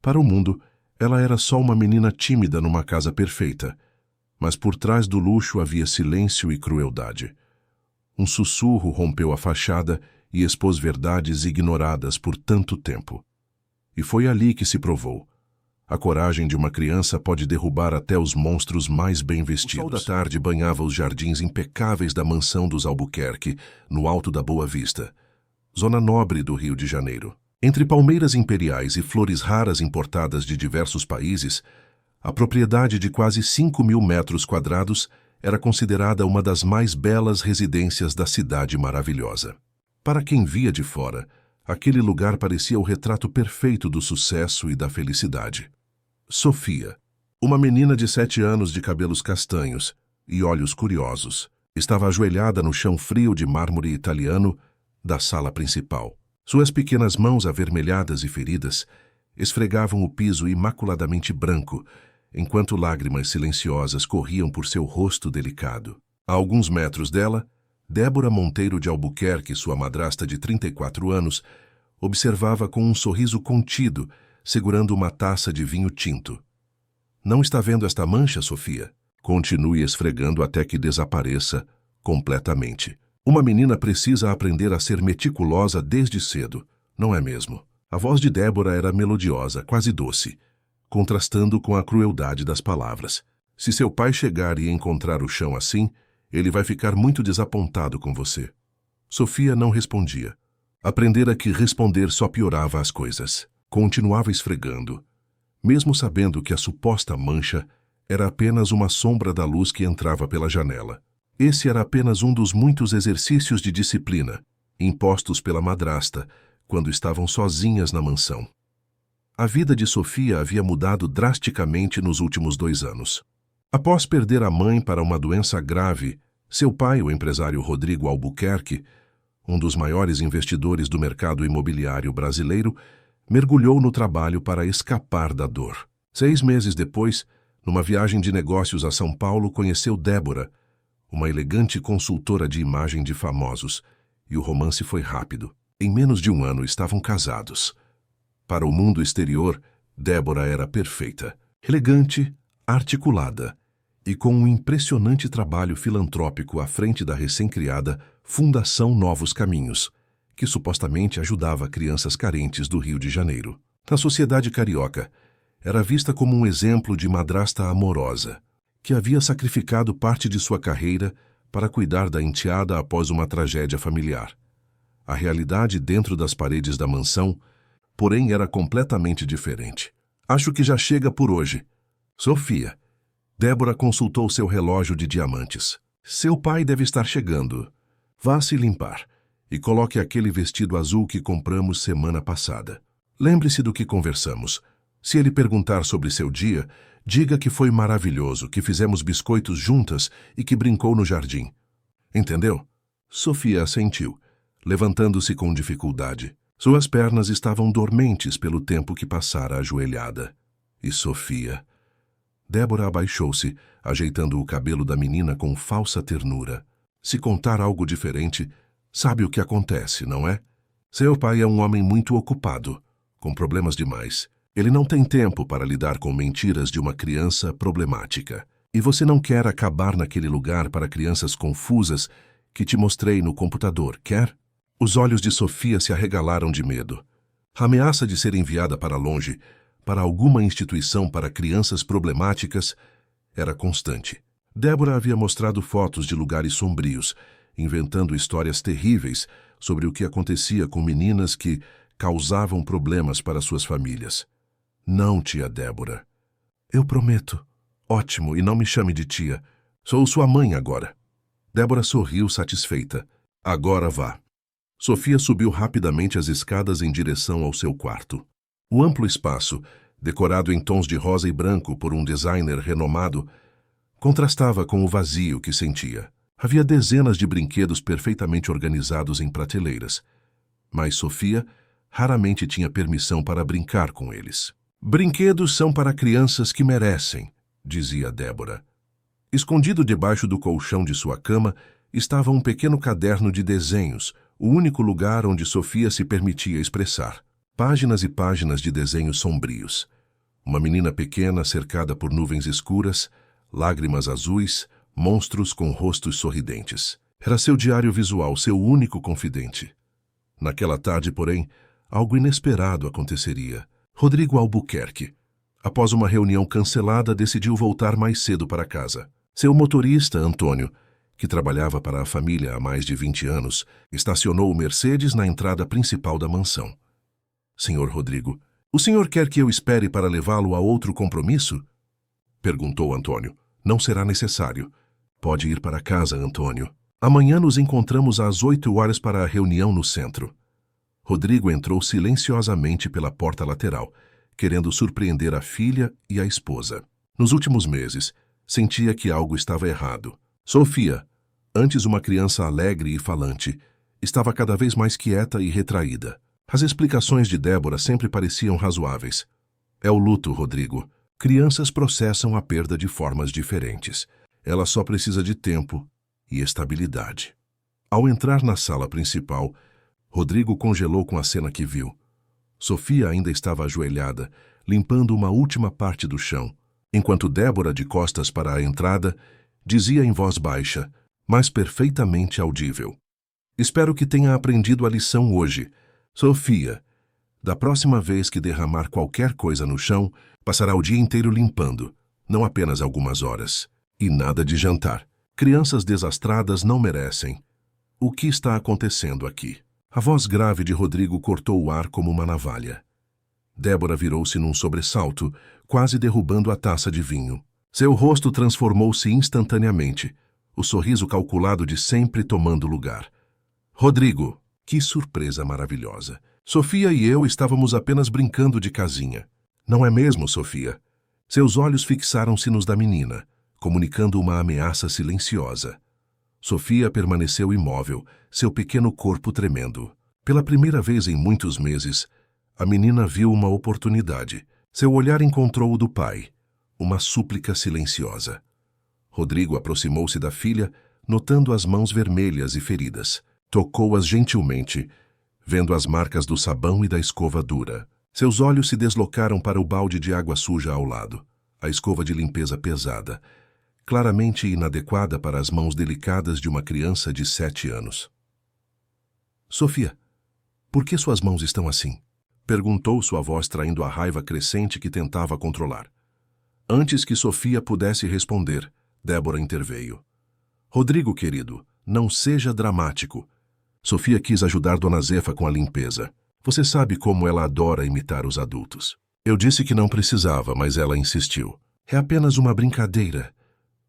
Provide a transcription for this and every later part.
Para o mundo, ela era só uma menina tímida numa casa perfeita, mas por trás do luxo havia silêncio e crueldade. Um sussurro rompeu a fachada e expôs verdades ignoradas por tanto tempo. E foi ali que se provou. A coragem de uma criança pode derrubar até os monstros mais bem vestidos. O sol da tarde banhava os jardins impecáveis da mansão dos Albuquerque, no alto da Boa Vista, zona nobre do Rio de Janeiro. Entre palmeiras imperiais e flores raras importadas de diversos países, a propriedade de quase 5.000 metros quadrados era considerada uma das mais belas residências da cidade maravilhosa. Para quem via de fora, aquele lugar parecia o retrato perfeito do sucesso e da felicidade. Sofia, uma menina de 7 anos de cabelos castanhos e olhos curiosos, estava ajoelhada no chão frio de mármore italiano da sala principal. Suas pequenas mãos avermelhadas e feridas esfregavam o piso imaculadamente branco, enquanto lágrimas silenciosas corriam por seu rosto delicado. A alguns metros dela, Débora Monteiro de Albuquerque, sua madrasta de 34 anos, observava com um sorriso contido, segurando uma taça de vinho tinto. Não está vendo esta mancha, Sofia? Continue esfregando até que desapareça completamente. Uma menina precisa aprender a ser meticulosa desde cedo, não é mesmo? A voz de Débora era melodiosa, quase doce, contrastando com a crueldade das palavras. Se seu pai chegar e encontrar o chão assim, ele vai ficar muito desapontado com você. Sofia não respondia. Aprendera que responder só piorava as coisas. Continuava esfregando, mesmo sabendo que a suposta mancha era apenas uma sombra da luz que entrava pela janela. Esse era apenas um dos muitos exercícios de disciplina impostos pela madrasta quando estavam sozinhas na mansão. A vida de Sofia havia mudado drasticamente nos últimos 2 anos. Após perder a mãe para uma doença grave, seu pai, o empresário Rodrigo Albuquerque, um dos maiores investidores do mercado imobiliário brasileiro, mergulhou no trabalho para escapar da dor. 6 meses depois, numa viagem de negócios a São Paulo, conheceu Débora, uma elegante consultora de imagem de famosos, e o romance foi rápido. Em menos de 1 ano estavam casados. Para o mundo exterior, Débora era perfeita, elegante, articulada e com um impressionante trabalho filantrópico à frente da recém-criada Fundação Novos Caminhos, que supostamente ajudava crianças carentes do Rio de Janeiro. Na sociedade carioca, era vista como um exemplo de madrasta amorosa, que havia sacrificado parte de sua carreira para cuidar da enteada após uma tragédia familiar. A realidade dentro das paredes da mansão, porém, era completamente diferente. Acho que já chega por hoje. Sofia. Débora consultou seu relógio de diamantes. Seu pai deve estar chegando. Vá se limpar e coloque aquele vestido azul que compramos semana passada. Lembre-se do que conversamos. Se ele perguntar sobre seu dia, diga que foi maravilhoso, que fizemos biscoitos juntas e que brincou no jardim. Entendeu? Sofia assentiu, levantando-se com dificuldade. Suas pernas estavam dormentes pelo tempo que passara ajoelhada. E Sofia... Débora abaixou-se, ajeitando o cabelo da menina com falsa ternura. Se contar algo diferente, sabe o que acontece, não é? Seu pai é um homem muito ocupado, com problemas demais. Ele não tem tempo para lidar com mentiras de uma criança problemática. E você não quer acabar naquele lugar para crianças confusas que te mostrei no computador, quer? Os olhos de Sofia se arregalaram de medo. A ameaça de ser enviada para longe, para alguma instituição para crianças problemáticas, era constante. Débora havia mostrado fotos de lugares sombrios, inventando histórias terríveis sobre o que acontecia com meninas que causavam problemas para suas famílias. Não, tia Débora. Eu prometo. Ótimo, e não me chame de tia. Sou sua mãe agora. Débora sorriu satisfeita. Agora vá. Sofia subiu rapidamente as escadas em direção ao seu quarto. O amplo espaço, decorado em tons de rosa e branco por um designer renomado, contrastava com o vazio que sentia. Havia dezenas de brinquedos perfeitamente organizados em prateleiras, mas Sofia raramente tinha permissão para brincar com eles. Brinquedos são para crianças que merecem, dizia Débora. Escondido debaixo do colchão de sua cama estava um pequeno caderno de desenhos, o único lugar onde Sofia se permitia expressar. Páginas e páginas de desenhos sombrios. Uma menina pequena cercada por nuvens escuras, lágrimas azuis, monstros com rostos sorridentes. Era seu diário visual, seu único confidente. Naquela tarde, porém, algo inesperado aconteceria. Rodrigo Albuquerque, após uma reunião cancelada, decidiu voltar mais cedo para casa. Seu motorista, Antônio, que trabalhava para a família há mais de 20 anos, estacionou o Mercedes na entrada principal da mansão. Senhor Rodrigo, o senhor quer que eu espere para levá-lo a outro compromisso? Perguntou Antônio. Não será necessário. Pode ir para casa, Antônio. Amanhã nos encontramos às 8 horas para a reunião no centro. Rodrigo entrou silenciosamente pela porta lateral, querendo surpreender a filha e a esposa. Nos últimos meses, sentia que algo estava errado. Sofia, antes uma criança alegre e falante, estava cada vez mais quieta e retraída. As explicações de Débora sempre pareciam razoáveis. É o luto, Rodrigo. Crianças processam a perda de formas diferentes. Ela só precisa de tempo e estabilidade. Ao entrar na sala principal, Rodrigo congelou com a cena que viu. Sofia ainda estava ajoelhada, limpando uma última parte do chão, enquanto Débora, de costas para a entrada, dizia em voz baixa, mas perfeitamente audível: Espero que tenha aprendido a lição hoje. Sofia, da próxima vez que derramar qualquer coisa no chão, passará o dia inteiro limpando, não apenas algumas horas. E nada de jantar. Crianças desastradas não merecem. O que está acontecendo aqui? A voz grave de Rodrigo cortou o ar como uma navalha. Débora virou-se num sobressalto, quase derrubando a taça de vinho. Seu rosto transformou-se instantaneamente, o sorriso calculado de sempre tomando lugar. Rodrigo, que surpresa maravilhosa! Sofia e eu estávamos apenas brincando de casinha. Não é mesmo, Sofia? Seus olhos fixaram-se nos da menina, comunicando uma ameaça silenciosa. Sofia permaneceu imóvel, seu pequeno corpo tremendo. Pela primeira vez em muitos meses, a menina viu uma oportunidade. Seu olhar encontrou o do pai, uma súplica silenciosa. Rodrigo aproximou-se da filha, notando as mãos vermelhas e feridas. Tocou-as gentilmente, vendo as marcas do sabão e da escova dura. Seus olhos se deslocaram para o balde de água suja ao lado, a escova de limpeza pesada, claramente inadequada para as mãos delicadas de uma criança de 7 anos. Sofia, por que suas mãos estão assim? Perguntou sua voz traindo a raiva crescente que tentava controlar. Antes que Sofia pudesse responder, Débora interveio. Rodrigo, querido, não seja dramático. Sofia quis ajudar Dona Zefa com a limpeza. Você sabe como ela adora imitar os adultos. Eu disse que não precisava, mas ela insistiu. É apenas uma brincadeira.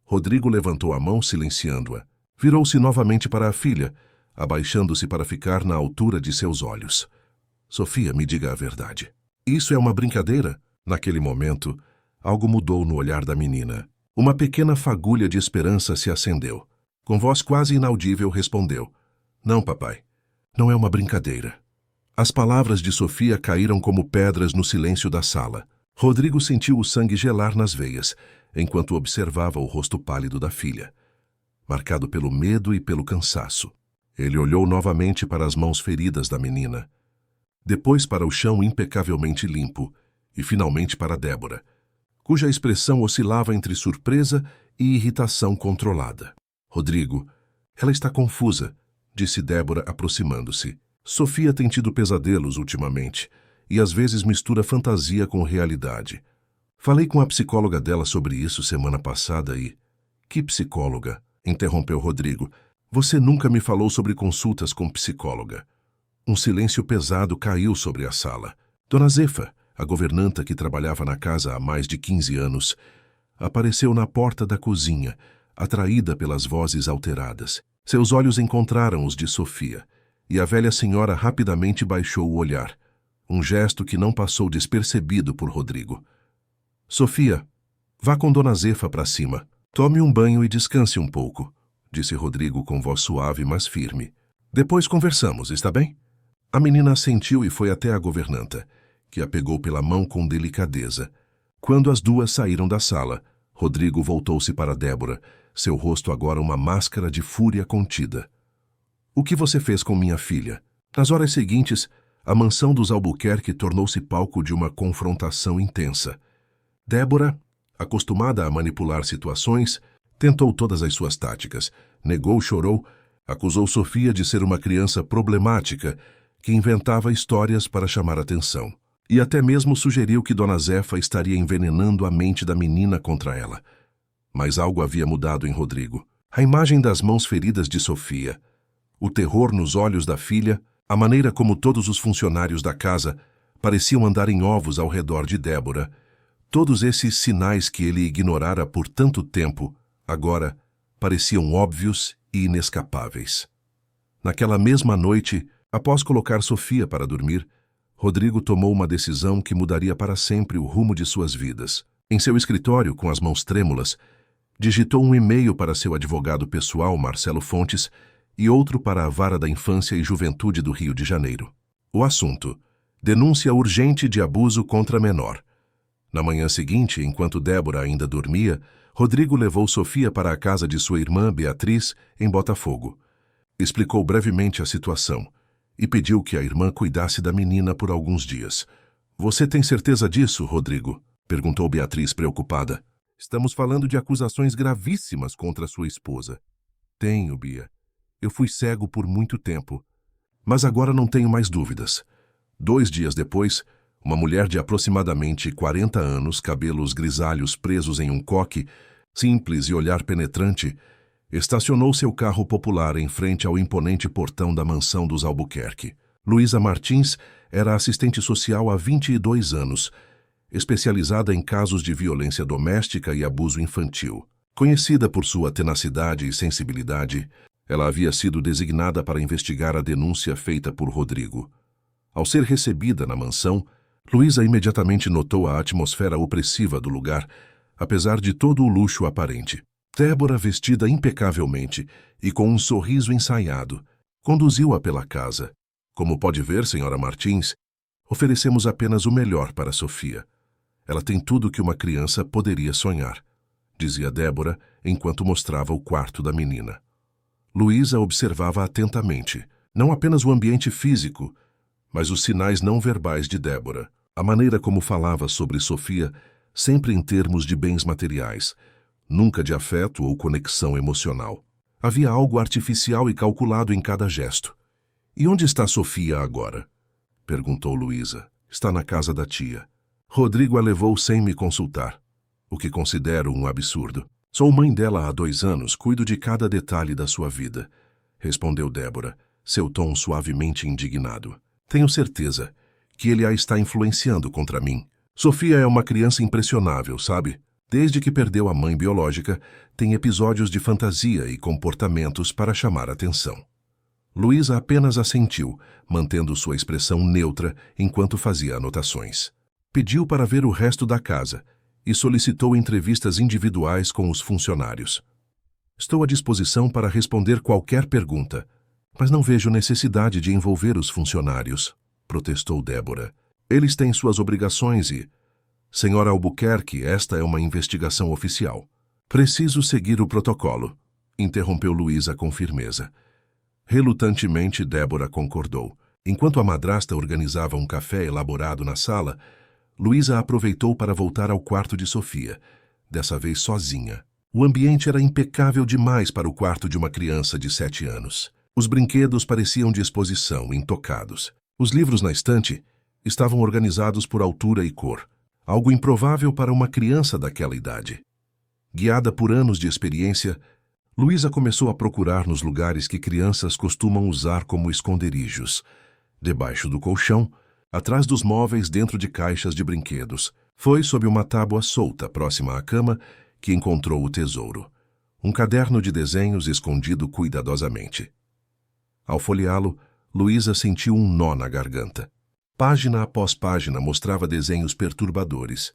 Rodrigo levantou a mão silenciando-a. Virou-se novamente para a filha, abaixando-se para ficar na altura de seus olhos. Sofia, me diga a verdade. Isso é uma brincadeira? Naquele momento, algo mudou no olhar da menina. Uma pequena fagulha de esperança se acendeu. Com voz quase inaudível, respondeu: Não, papai. Não é uma brincadeira. As palavras de Sofia caíram como pedras no silêncio da sala. Rodrigo sentiu o sangue gelar nas veias, enquanto observava o rosto pálido da filha, marcado pelo medo e pelo cansaço. Ele olhou novamente para as mãos feridas da menina, depois para o chão impecavelmente limpo e finalmente para Débora, cuja expressão oscilava entre surpresa e irritação controlada. Rodrigo, ela está confusa, disse Débora aproximando-se. Sofia tem tido pesadelos ultimamente e às vezes mistura fantasia com realidade. Falei com a psicóloga dela sobre isso semana passada e... Que psicóloga? Interrompeu Rodrigo. Você nunca me falou sobre consultas com psicóloga. Um silêncio pesado caiu sobre a sala. Dona Zefa, a governanta que trabalhava na casa há mais de 15 anos, apareceu na porta da cozinha, atraída pelas vozes alteradas. Seus olhos encontraram os de Sofia, e a velha senhora rapidamente baixou o olhar, um gesto que não passou despercebido por Rodrigo. Sofia, vá com Dona Zefa para cima. Tome um banho e descanse um pouco, disse Rodrigo com voz suave, mas firme. Depois conversamos, está bem? A menina assentiu e foi até a governanta, que a pegou pela mão com delicadeza. Quando as duas saíram da sala, Rodrigo voltou-se para Débora, seu rosto agora uma máscara de fúria contida. O que você fez com minha filha? Nas horas seguintes, a mansão dos Albuquerque tornou-se palco de uma confrontação intensa. Débora, acostumada a manipular situações, tentou todas as suas táticas, negou, chorou, acusou Sofia de ser uma criança problemática que inventava histórias para chamar atenção. E até mesmo sugeriu que Dona Zefa estaria envenenando a mente da menina contra ela. Mas algo havia mudado em Rodrigo. A imagem das mãos feridas de Sofia, o terror nos olhos da filha, a maneira como todos os funcionários da casa pareciam andar em ovos ao redor de Débora, todos esses sinais que ele ignorara por tanto tempo, agora pareciam óbvios e inescapáveis. Naquela mesma noite, após colocar Sofia para dormir, Rodrigo tomou uma decisão que mudaria para sempre o rumo de suas vidas. Em seu escritório, com as mãos trêmulas, digitou um e-mail para seu advogado pessoal, Marcelo Fontes, e outro para a Vara da Infância e Juventude do Rio de Janeiro. O assunto: denúncia urgente de abuso contra menor. Na manhã seguinte, enquanto Débora ainda dormia, Rodrigo levou Sofia para a casa de sua irmã, Beatriz, em Botafogo. Explicou brevemente a situação e pediu que a irmã cuidasse da menina por alguns dias. "Você tem certeza disso, Rodrigo?" perguntou Beatriz preocupada. "Estamos falando de acusações gravíssimas contra sua esposa." "Tenho, Bia. Eu fui cego por muito tempo. Mas agora não tenho mais dúvidas." 2 dias depois, uma mulher de aproximadamente 40 anos, cabelos grisalhos presos em um coque, simples e olhar penetrante, estacionou seu carro popular em frente ao imponente portão da mansão dos Albuquerque. Luísa Martins era assistente social há 22 anos, especializada em casos de violência doméstica e abuso infantil. Conhecida por sua tenacidade e sensibilidade, ela havia sido designada para investigar a denúncia feita por Rodrigo. Ao ser recebida na mansão, Luísa imediatamente notou a atmosfera opressiva do lugar, apesar de todo o luxo aparente. Débora, vestida impecavelmente e com um sorriso ensaiado, conduziu-a pela casa. "Como pode ver, senhora Martins, oferecemos apenas o melhor para Sofia. Ela tem tudo que uma criança poderia sonhar", dizia Débora enquanto mostrava o quarto da menina. Luísa observava atentamente, não apenas o ambiente físico, mas os sinais não verbais de Débora. A maneira como falava sobre Sofia, sempre em termos de bens materiais, nunca de afeto ou conexão emocional. Havia algo artificial e calculado em cada gesto. "E onde está Sofia agora?" perguntou Luísa. "Está na casa da tia. Rodrigo a levou sem me consultar, o que considero um absurdo. Sou mãe dela há 2 anos, cuido de cada detalhe da sua vida", respondeu Débora, seu tom suavemente indignado. "Tenho certeza que ele a está influenciando contra mim. Sofia é uma criança impressionável, sabe? Desde que perdeu a mãe biológica, tem episódios de fantasia e comportamentos para chamar atenção." Luísa apenas assentiu, mantendo sua expressão neutra enquanto fazia anotações. Pediu para ver o resto da casa e solicitou entrevistas individuais com os funcionários. "Estou à disposição para responder qualquer pergunta, mas não vejo necessidade de envolver os funcionários", protestou Débora. "Eles têm suas obrigações e... Senhora Albuquerque, esta é uma investigação oficial." "Preciso seguir o protocolo", interrompeu Luísa com firmeza. Relutantemente, Débora concordou. Enquanto a madrasta organizava um café elaborado na sala, Luísa aproveitou para voltar ao quarto de Sofia, dessa vez sozinha. O ambiente era impecável demais para o quarto de uma criança de 7 anos. Os brinquedos pareciam de exposição, intocados. Os livros na estante estavam organizados por altura e cor, algo improvável para uma criança daquela idade. Guiada por anos de experiência, Luísa começou a procurar nos lugares que crianças costumam usar como esconderijos: debaixo do colchão, atrás dos móveis, dentro de caixas de brinquedos. Foi sob uma tábua solta próxima à cama que encontrou o tesouro: um caderno de desenhos escondido cuidadosamente. Ao folheá-lo, Luísa sentiu um nó na garganta. Página após página mostrava desenhos perturbadores.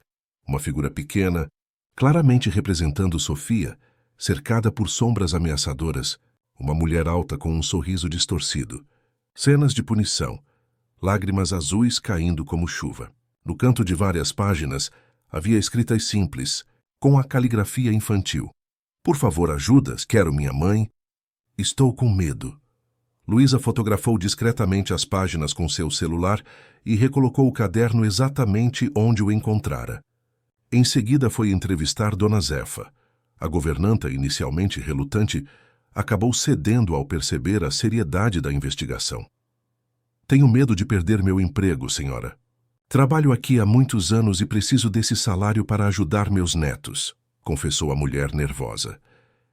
Uma figura pequena, claramente representando Sofia, cercada por sombras ameaçadoras, uma mulher alta com um sorriso distorcido. Cenas de punição, lágrimas azuis caindo como chuva. No canto de várias páginas, havia escritas simples, com a caligrafia infantil: "Por favor, ajudas, quero minha mãe. Estou com medo." Luísa fotografou discretamente as páginas com seu celular e recolocou o caderno exatamente onde o encontrara. Em seguida foi entrevistar Dona Zefa. A governanta, inicialmente relutante, acabou cedendo ao perceber a seriedade da investigação. Tenho medo de perder meu emprego, senhora. Trabalho aqui há muitos anos e preciso desse salário para ajudar meus netos, confessou a mulher nervosa.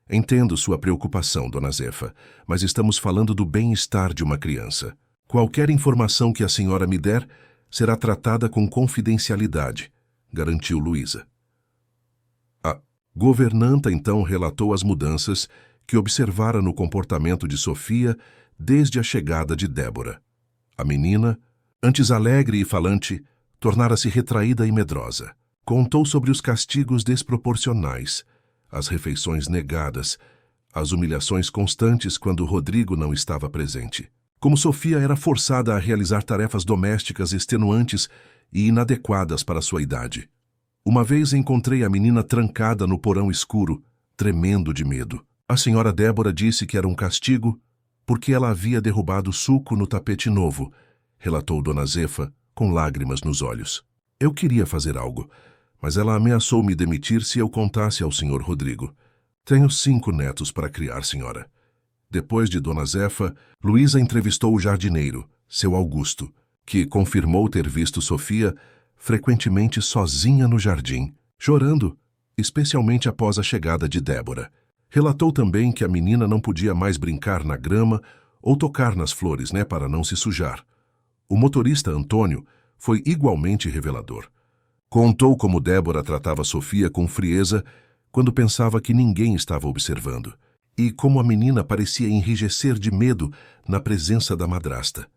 Entendo sua preocupação, Dona Zefa, mas estamos falando do bem-estar de uma criança. Qualquer informação que a senhora me der será tratada com confidencialidade, garantiu Luísa. A governanta então relatou as mudanças que observara no comportamento de Sofia desde a chegada de Débora. A menina, antes alegre e falante, tornara-se retraída e medrosa. Contou sobre os castigos desproporcionais, as refeições negadas, as humilhações constantes quando Rodrigo não estava presente. Como Sofia era forçada a realizar tarefas domésticas extenuantes e inadequadas para sua idade. Uma vez encontrei a menina trancada no porão escuro, tremendo de medo. A senhora Débora disse que era um castigo porque ela havia derrubado suco no tapete novo, relatou Dona Zefa, com lágrimas nos olhos. Eu queria fazer algo, mas ela ameaçou me demitir se eu contasse ao senhor Rodrigo. Tenho 5 netos para criar, senhora. Depois de Dona Zefa, Luísa entrevistou o jardineiro, seu Augusto, que confirmou ter visto Sofia frequentemente sozinha no jardim, chorando, especialmente após a chegada de Débora. Relatou também que a menina não podia mais brincar na grama ou tocar nas flores, para não se sujar. O motorista Antônio foi igualmente revelador. Contou como Débora tratava Sofia com frieza quando pensava que ninguém estava observando, e como a menina parecia enrijecer de medo na presença da madrasta.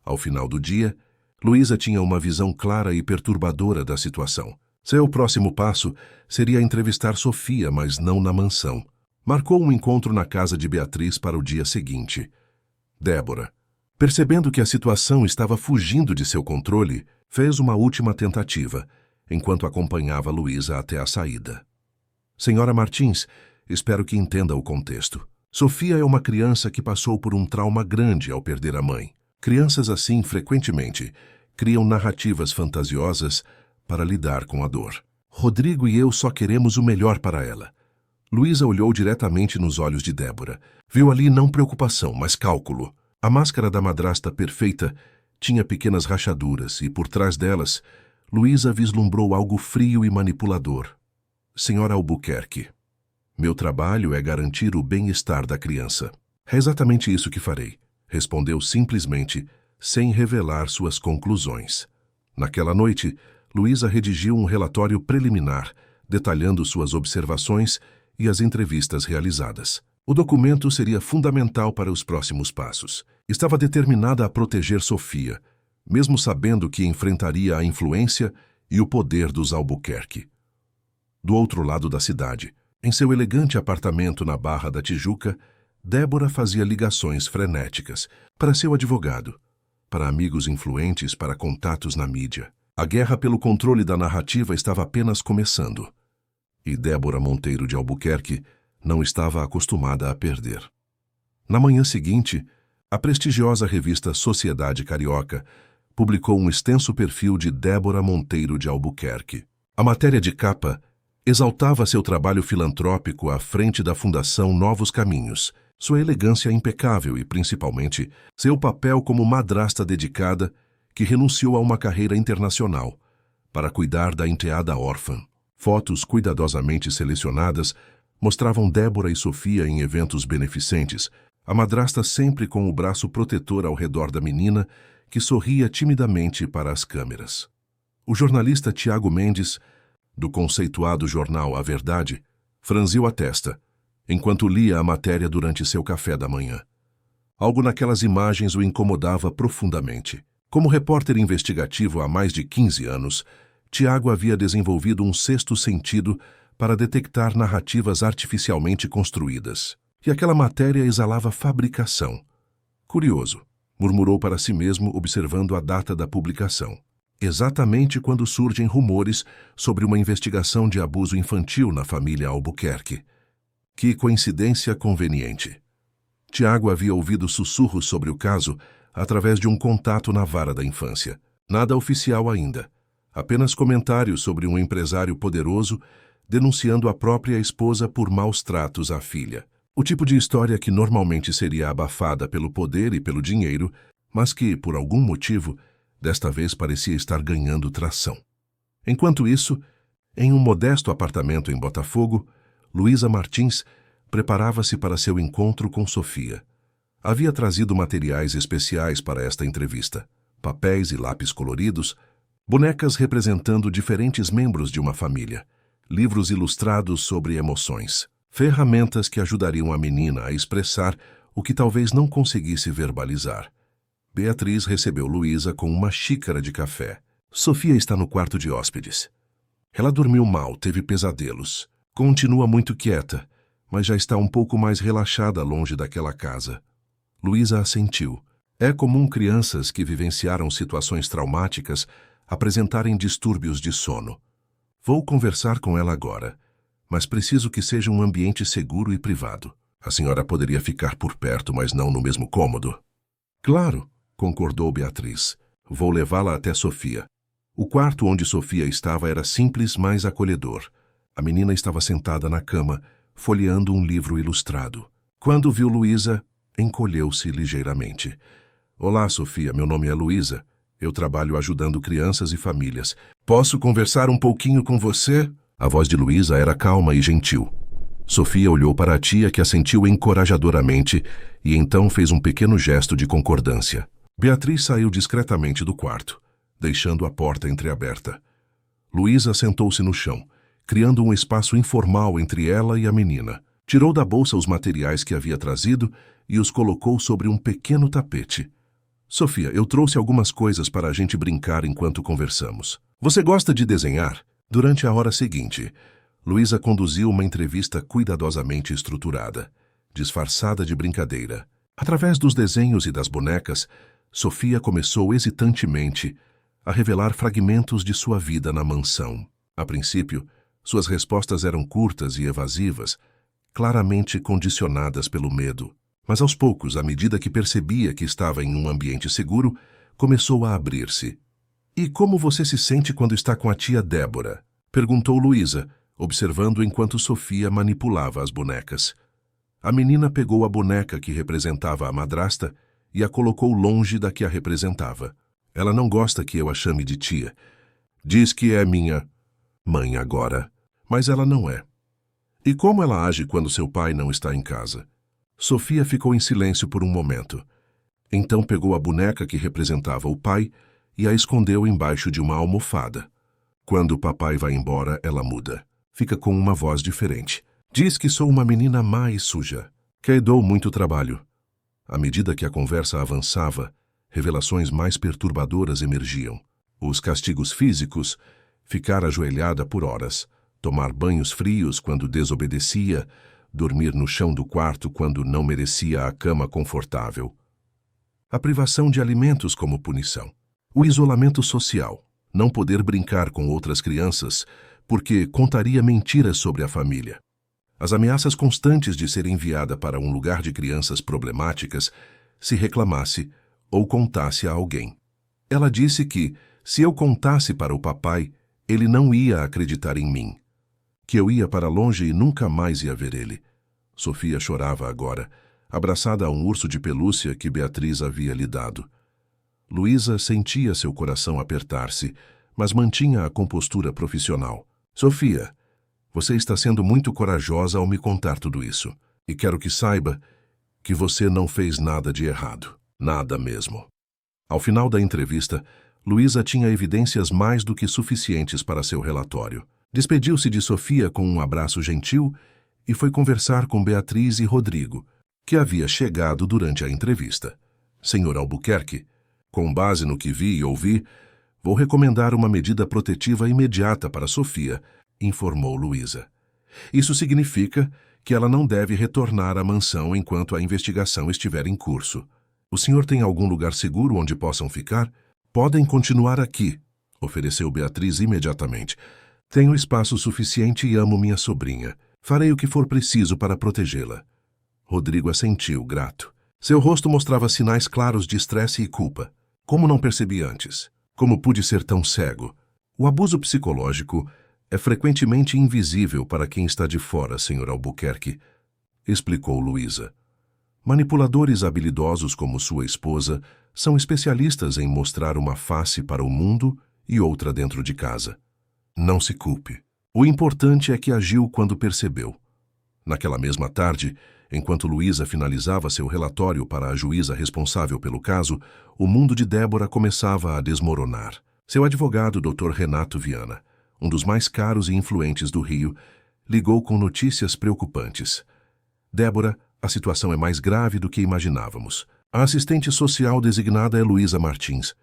Ao final do dia, Luísa tinha uma visão clara e perturbadora da situação. Seu próximo passo seria entrevistar Sofia, mas não na mansão. Marcou um encontro na casa de Beatriz para o dia seguinte. Débora, percebendo que a situação estava fugindo de seu controle, fez uma última tentativa, enquanto acompanhava Luísa até a saída. Senhora Martins, espero que entenda o contexto. Sofia é uma criança que passou por um trauma grande ao perder a mãe. Crianças assim, frequentemente, criam narrativas fantasiosas para lidar com a dor. Rodrigo e eu só queremos o melhor para ela. Luísa olhou diretamente nos olhos de Débora. Viu ali não preocupação, mas cálculo. A máscara da madrasta perfeita tinha pequenas rachaduras e, por trás delas, Luísa vislumbrou algo frio e manipulador. Senhora Albuquerque, meu trabalho é garantir o bem-estar da criança. É exatamente isso que farei, respondeu simplesmente, sem revelar suas conclusões. Naquela noite, Luísa redigiu um relatório preliminar, detalhando suas observações e as entrevistas realizadas. O documento seria fundamental para os próximos passos. Estava determinada a proteger Sofia, mesmo sabendo que enfrentaria a influência e o poder dos Albuquerque. Do outro lado da cidade, em seu elegante apartamento na Barra da Tijuca, Débora fazia ligações frenéticas para seu advogado, para amigos influentes, para contatos na mídia. A guerra pelo controle da narrativa estava apenas começando. E Débora Monteiro de Albuquerque não estava acostumada a perder. Na manhã seguinte, a prestigiosa revista Sociedade Carioca publicou um extenso perfil de Débora Monteiro de Albuquerque. A matéria de capa exaltava seu trabalho filantrópico à frente da Fundação Novos Caminhos, sua elegância impecável e, principalmente, seu papel como madrasta dedicada que renunciou a uma carreira internacional para cuidar da enteada órfã. Fotos cuidadosamente selecionadas mostravam Débora e Sofia em eventos beneficentes, a madrasta sempre com o braço protetor ao redor da menina, que sorria timidamente para as câmeras. O jornalista Tiago Mendes, do conceituado jornal A Verdade, franziu a testa, enquanto lia a matéria durante seu café da manhã. Algo naquelas imagens o incomodava profundamente. Como repórter investigativo há mais de 15 anos, Tiago havia desenvolvido um sexto sentido para detectar narrativas artificialmente construídas. E aquela matéria exalava fabricação. Curioso, murmurou para si mesmo observando a data da publicação. Exatamente quando surgem rumores sobre uma investigação de abuso infantil na família Albuquerque. Que coincidência conveniente. Tiago havia ouvido sussurros sobre o caso através de um contato na vara da infância. Nada oficial ainda, Apenas comentários sobre um empresário poderoso denunciando a própria esposa por maus tratos à filha. O tipo de história que normalmente seria abafada pelo poder e pelo dinheiro, mas que, por algum motivo, desta vez parecia estar ganhando tração. Enquanto isso, em um modesto apartamento em Botafogo, Luísa Martins preparava-se para seu encontro com Sofia. Havia trazido materiais especiais para esta entrevista: papéis e lápis coloridos, bonecas representando diferentes membros de uma família, livros ilustrados sobre emoções, ferramentas que ajudariam a menina a expressar o que talvez não conseguisse verbalizar. Beatriz recebeu Luísa com uma xícara de café. Sofia está no quarto de hóspedes. Ela dormiu mal, teve pesadelos. Continua muito quieta, mas já está um pouco mais relaxada longe daquela casa. Luísa assentiu. É comum crianças que vivenciaram situações traumáticas apresentarem distúrbios de sono. Vou conversar com ela agora, mas preciso que seja um ambiente seguro e privado. A senhora poderia ficar por perto, mas não no mesmo cômodo. Claro, concordou Beatriz. Vou levá-la até Sofia. O quarto onde Sofia estava era simples, mas acolhedor. A menina estava sentada na cama, folheando um livro ilustrado. Quando viu Luísa, encolheu-se ligeiramente. Olá, Sofia, meu nome é Luísa. Eu trabalho ajudando crianças e famílias. Posso conversar um pouquinho com você? A voz de Luísa era calma e gentil. Sofia olhou para a tia, que assentiu encorajadoramente, e então fez um pequeno gesto de concordância. Beatriz saiu discretamente do quarto, deixando a porta entreaberta. Luísa sentou-se no chão, criando um espaço informal entre ela e a menina. Tirou da bolsa os materiais que havia trazido e os colocou sobre um pequeno tapete. Sofia, eu trouxe algumas coisas para a gente brincar enquanto conversamos. Você gosta de desenhar? Durante a hora seguinte, Luísa conduziu uma entrevista cuidadosamente estruturada, disfarçada de brincadeira. Através dos desenhos e das bonecas, Sofia começou hesitantemente a revelar fragmentos de sua vida na mansão. A princípio, suas respostas eram curtas e evasivas, claramente condicionadas pelo medo. Mas aos poucos, à medida que percebia que estava em um ambiente seguro, começou a abrir-se. E como você se sente quando está com a tia Débora? Perguntou Luísa, observando enquanto Sofia manipulava as bonecas. A menina pegou a boneca que representava a madrasta e a colocou longe da que a representava. Ela não gosta que eu a chame de tia. Diz que é minha mãe agora, mas ela não é. E como ela age quando seu pai não está em casa? Sofia ficou em silêncio por um momento. Então pegou a boneca que representava o pai e a escondeu embaixo de uma almofada. Quando o papai vai embora, ela muda. Fica com uma voz diferente. Diz que sou uma menina má e suja, que dou muito trabalho. À medida que a conversa avançava, revelações mais perturbadoras emergiam. Os castigos físicos, ficar ajoelhada por horas, tomar banhos frios quando desobedecia, dormir no chão do quarto quando não merecia a cama confortável. A privação de alimentos como punição. O isolamento social. Não poder brincar com outras crianças porque contaria mentiras sobre a família. As ameaças constantes de ser enviada para um lugar de crianças problemáticas se reclamasse ou contasse a alguém. Ela disse que, se eu contasse para o papai, ele não ia acreditar em mim. Que eu ia para longe e nunca mais ia ver ele. Sofia chorava agora, abraçada a um urso de pelúcia que Beatriz havia lhe dado. Luísa sentia seu coração apertar-se, mas mantinha a compostura profissional. Sofia, você está sendo muito corajosa ao me contar tudo isso. E quero que saiba que você não fez nada de errado. Nada mesmo. Ao final da entrevista, Luísa tinha evidências mais do que suficientes para seu relatório. Despediu-se de Sofia com um abraço gentil e foi conversar com Beatriz e Rodrigo, que havia chegado durante a entrevista. Senhor Albuquerque, com base no que vi e ouvi, vou recomendar uma medida protetiva imediata para Sofia, informou Luísa. Isso significa que ela não deve retornar à mansão enquanto a investigação estiver em curso. O senhor tem algum lugar seguro onde possam ficar? Podem continuar aqui, ofereceu Beatriz imediatamente. Tenho espaço suficiente e amo minha sobrinha. Farei o que for preciso para protegê-la. Rodrigo assentiu, grato. Seu rosto mostrava sinais claros de estresse e culpa. Como não percebi antes? Como pude ser tão cego? O abuso psicológico é frequentemente invisível para quem está de fora, Sr. Albuquerque, explicou Luísa. Manipuladores habilidosos como sua esposa são especialistas em mostrar uma face para o mundo e outra dentro de casa. Não se culpe. O importante é que agiu quando percebeu. Naquela mesma tarde, enquanto Luísa finalizava seu relatório para a juíza responsável pelo caso, o mundo de Débora começava a desmoronar. Seu advogado, Dr. Renato Viana, um dos mais caros e influentes do Rio, ligou com notícias preocupantes. Débora, a situação é mais grave do que imaginávamos. A assistente social designada é Luísa Martins.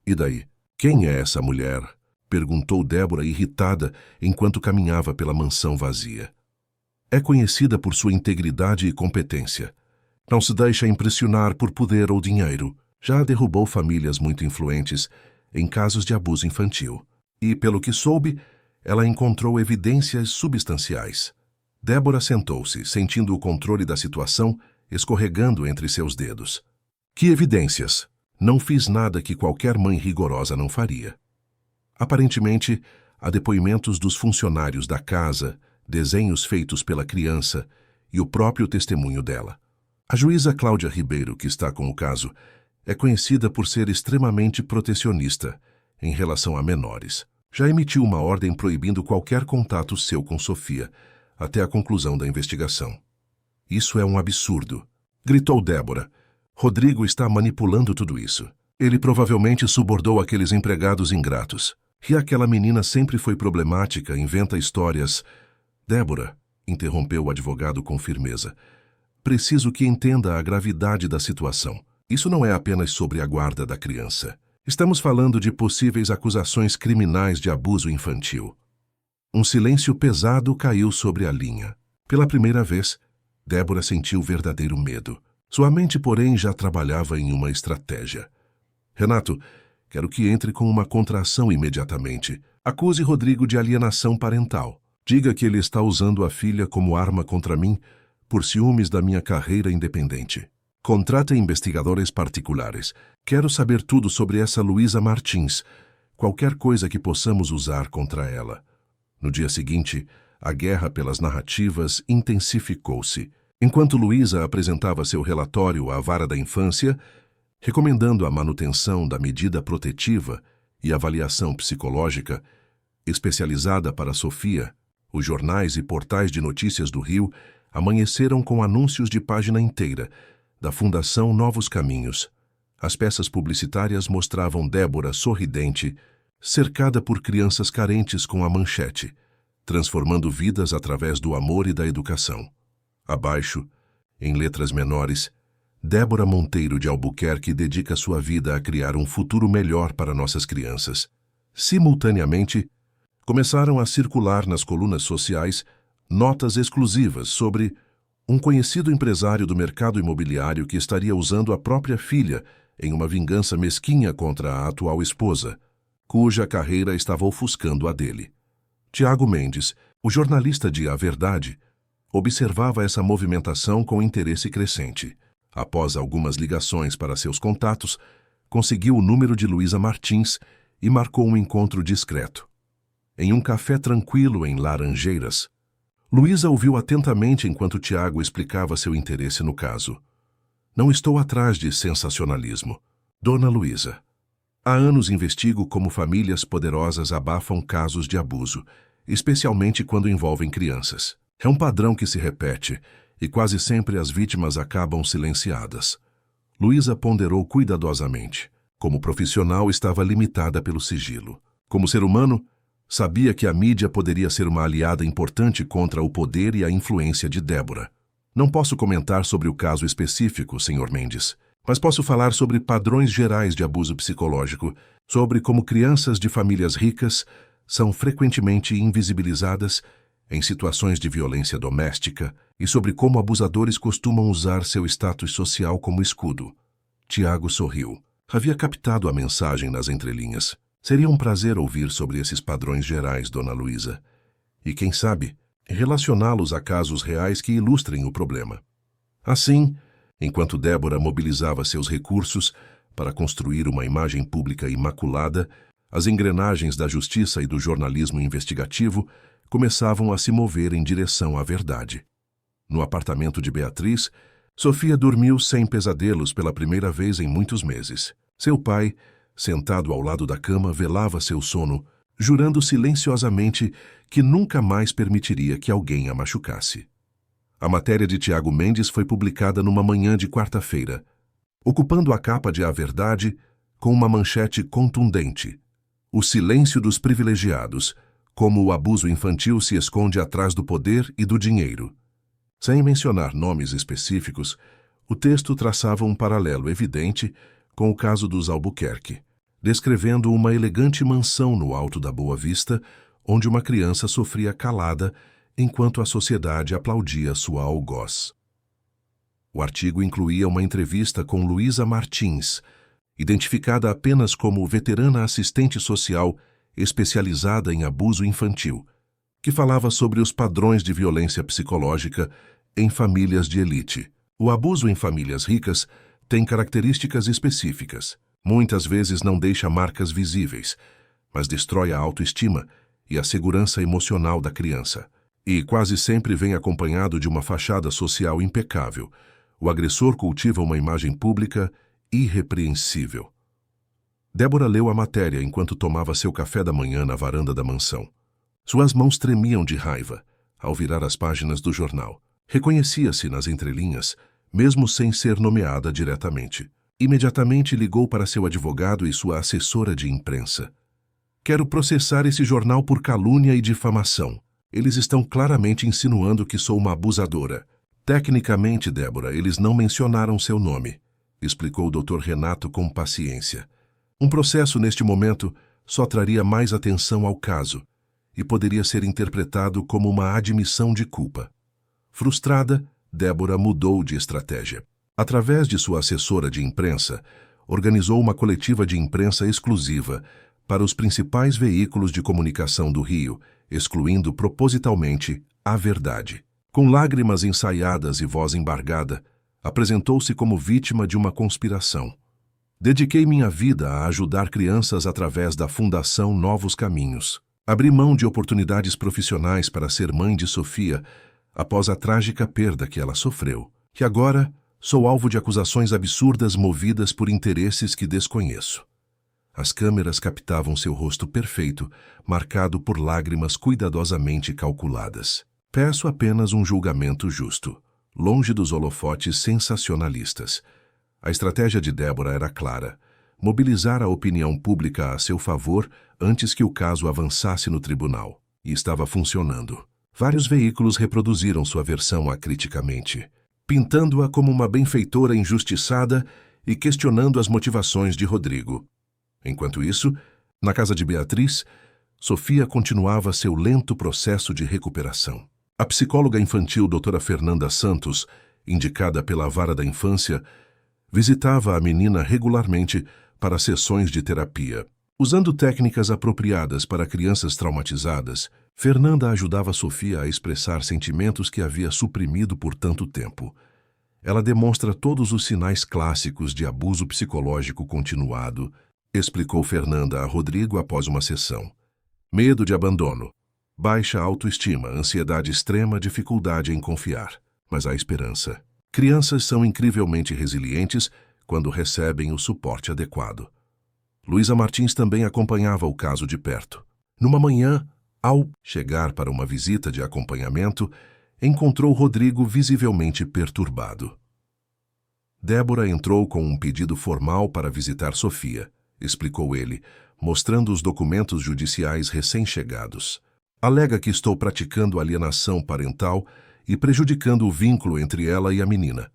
E daí? Quem é essa mulher? Perguntou Débora irritada enquanto caminhava pela mansão vazia. É conhecida por sua integridade e competência. Não se deixa impressionar por poder ou dinheiro. Já derrubou famílias muito influentes em casos de abuso infantil. E, pelo que soube, ela encontrou evidências substanciais. Débora sentou-se, sentindo o controle da situação, escorregando entre seus dedos. Que evidências? Não fiz nada que qualquer mãe rigorosa não faria. Aparentemente, há depoimentos dos funcionários da casa, desenhos feitos pela criança e o próprio testemunho dela. A juíza Cláudia Ribeiro, que está com o caso, é conhecida por ser extremamente protecionista em relação a menores. Já emitiu uma ordem proibindo qualquer contato seu com Sofia, até a conclusão da investigação. Isso é um absurdo, gritou Débora. Rodrigo está manipulando tudo isso. Ele provavelmente subordou aqueles empregados ingratos. E aquela menina sempre foi problemática, inventa histórias. Débora, interrompeu o advogado com firmeza, preciso que entenda a gravidade da situação. Isso não é apenas sobre a guarda da criança. Estamos falando de possíveis acusações criminais de abuso infantil. Um silêncio pesado caiu sobre a linha. Pela primeira vez, Débora sentiu verdadeiro medo. Sua mente, porém, já trabalhava em uma estratégia. Renato, quero que entre com uma contração imediatamente. Acuse Rodrigo de alienação parental. Diga que ele está usando a filha como arma contra mim por ciúmes da minha carreira independente. Contrate investigadores particulares. Quero saber tudo sobre essa Luísa Martins, qualquer coisa que possamos usar contra ela. No dia seguinte, a guerra pelas narrativas intensificou-se. Enquanto Luísa apresentava seu relatório à vara da infância, recomendando a manutenção da medida protetiva e avaliação psicológica, especializada para Sofia, os jornais e portais de notícias do Rio amanheceram com anúncios de página inteira da Fundação Novos Caminhos. As peças publicitárias mostravam Débora sorridente, cercada por crianças carentes com a manchete, transformando vidas através do amor e da educação. Abaixo, em letras menores, Débora Monteiro de Albuquerque dedica sua vida a criar um futuro melhor para nossas crianças. Simultaneamente, começaram a circular nas colunas sociais notas exclusivas sobre um conhecido empresário do mercado imobiliário que estaria usando a própria filha em uma vingança mesquinha contra a atual esposa, cuja carreira estava ofuscando a dele. Tiago Mendes, o jornalista de A Verdade, observava essa movimentação com interesse crescente. Após algumas ligações para seus contatos, conseguiu o número de Luísa Martins e marcou um encontro discreto. Em um café tranquilo em Laranjeiras, Luísa ouviu atentamente enquanto Tiago explicava seu interesse no caso. Não estou atrás de sensacionalismo. Dona Luísa, há anos investigo como famílias poderosas abafam casos de abuso, especialmente quando envolvem crianças. É um padrão que se repete e quase sempre as vítimas acabam silenciadas. Luísa ponderou cuidadosamente. Como profissional, estava limitada pelo sigilo. Como ser humano, sabia que a mídia poderia ser uma aliada importante contra o poder e a influência de Débora. Não posso comentar sobre o caso específico, Sr. Mendes, mas posso falar sobre padrões gerais de abuso psicológico, sobre como crianças de famílias ricas são frequentemente invisibilizadas em situações de violência doméstica e sobre como abusadores costumam usar seu status social como escudo. Tiago sorriu. Havia captado a mensagem nas entrelinhas. Seria um prazer ouvir sobre esses padrões gerais, Dona Luísa. E, quem sabe, relacioná-los a casos reais que ilustrem o problema. Assim, enquanto Débora mobilizava seus recursos para construir uma imagem pública imaculada, As engrenagens da justiça e do jornalismo investigativo começavam a se mover em direção à verdade. No apartamento de Beatriz, Sofia dormiu sem pesadelos pela primeira vez em muitos meses. Seu pai, sentado ao lado da cama, velava seu sono, jurando silenciosamente que nunca mais permitiria que alguém a machucasse. A matéria de Tiago Mendes foi publicada numa manhã de quarta-feira, ocupando a capa de A Verdade com uma manchete contundente: o silêncio dos privilegiados, como o abuso infantil se esconde atrás do poder e do dinheiro. Sem mencionar nomes específicos, o texto traçava um paralelo evidente com o caso dos Albuquerque, descrevendo uma elegante mansão no alto da Boa Vista, onde uma criança sofria calada enquanto a sociedade aplaudia sua algoz. O artigo incluía uma entrevista com Luísa Martins, identificada apenas como veterana assistente social especializada em abuso infantil, que falava sobre os padrões de violência psicológica em famílias de elite. O abuso em famílias ricas tem características específicas. Muitas vezes não deixa marcas visíveis, mas destrói a autoestima e a segurança emocional da criança. E quase sempre vem acompanhado de uma fachada social impecável. O agressor cultiva uma imagem pública irrepreensível. Débora leu a matéria enquanto tomava seu café da manhã na varanda da mansão. Suas mãos tremiam de raiva ao virar as páginas do jornal. Reconhecia-se nas entrelinhas, mesmo sem ser nomeada diretamente. Imediatamente ligou para seu advogado e sua assessora de imprensa. Quero processar esse jornal por calúnia e difamação. Eles estão claramente insinuando que sou uma abusadora. Tecnicamente, Débora, eles não mencionaram seu nome, explicou o Dr. Renato com paciência. Um processo neste momento só traria mais atenção ao caso e poderia ser interpretado como uma admissão de culpa. Frustrada, Débora mudou de estratégia. Através de sua assessora de imprensa, organizou uma coletiva de imprensa exclusiva para os principais veículos de comunicação do Rio, excluindo propositalmente A Verdade. Com lágrimas ensaiadas e voz embargada, apresentou-se como vítima de uma conspiração. Dediquei minha vida a ajudar crianças através da Fundação Novos Caminhos. Abri mão de oportunidades profissionais para ser mãe de Sofia após a trágica perda que ela sofreu, que agora sou alvo de acusações absurdas movidas por interesses que desconheço. As câmeras captavam seu rosto perfeito, marcado por lágrimas cuidadosamente calculadas. Peço apenas um julgamento justo, longe dos holofotes sensacionalistas. A estratégia de Débora era clara: mobilizar a opinião pública a seu favor antes que o caso avançasse no tribunal. E estava funcionando. Vários veículos reproduziram sua versão acriticamente, pintando-a como uma benfeitora injustiçada e questionando as motivações de Rodrigo. Enquanto isso, na casa de Beatriz, Sofia continuava seu lento processo de recuperação. A psicóloga infantil doutora Fernanda Santos, indicada pela Vara da Infância, visitava a menina regularmente para sessões de terapia. Usando técnicas apropriadas para crianças traumatizadas, Fernanda ajudava Sofia a expressar sentimentos que havia suprimido por tanto tempo. Ela demonstra todos os sinais clássicos de abuso psicológico continuado, explicou Fernanda a Rodrigo após uma sessão. Medo de abandono, baixa autoestima, ansiedade extrema, dificuldade em confiar. Mas há esperança. Crianças são incrivelmente resilientes quando recebem o suporte adequado. Luísa Martins também acompanhava o caso de perto. Numa manhã, ao chegar para uma visita de acompanhamento, encontrou Rodrigo visivelmente perturbado. Débora entrou com um pedido formal para visitar Sofia, explicou ele, mostrando os documentos judiciais recém-chegados. Alega que estou praticando alienação parental e prejudicando o vínculo entre ela e a menina.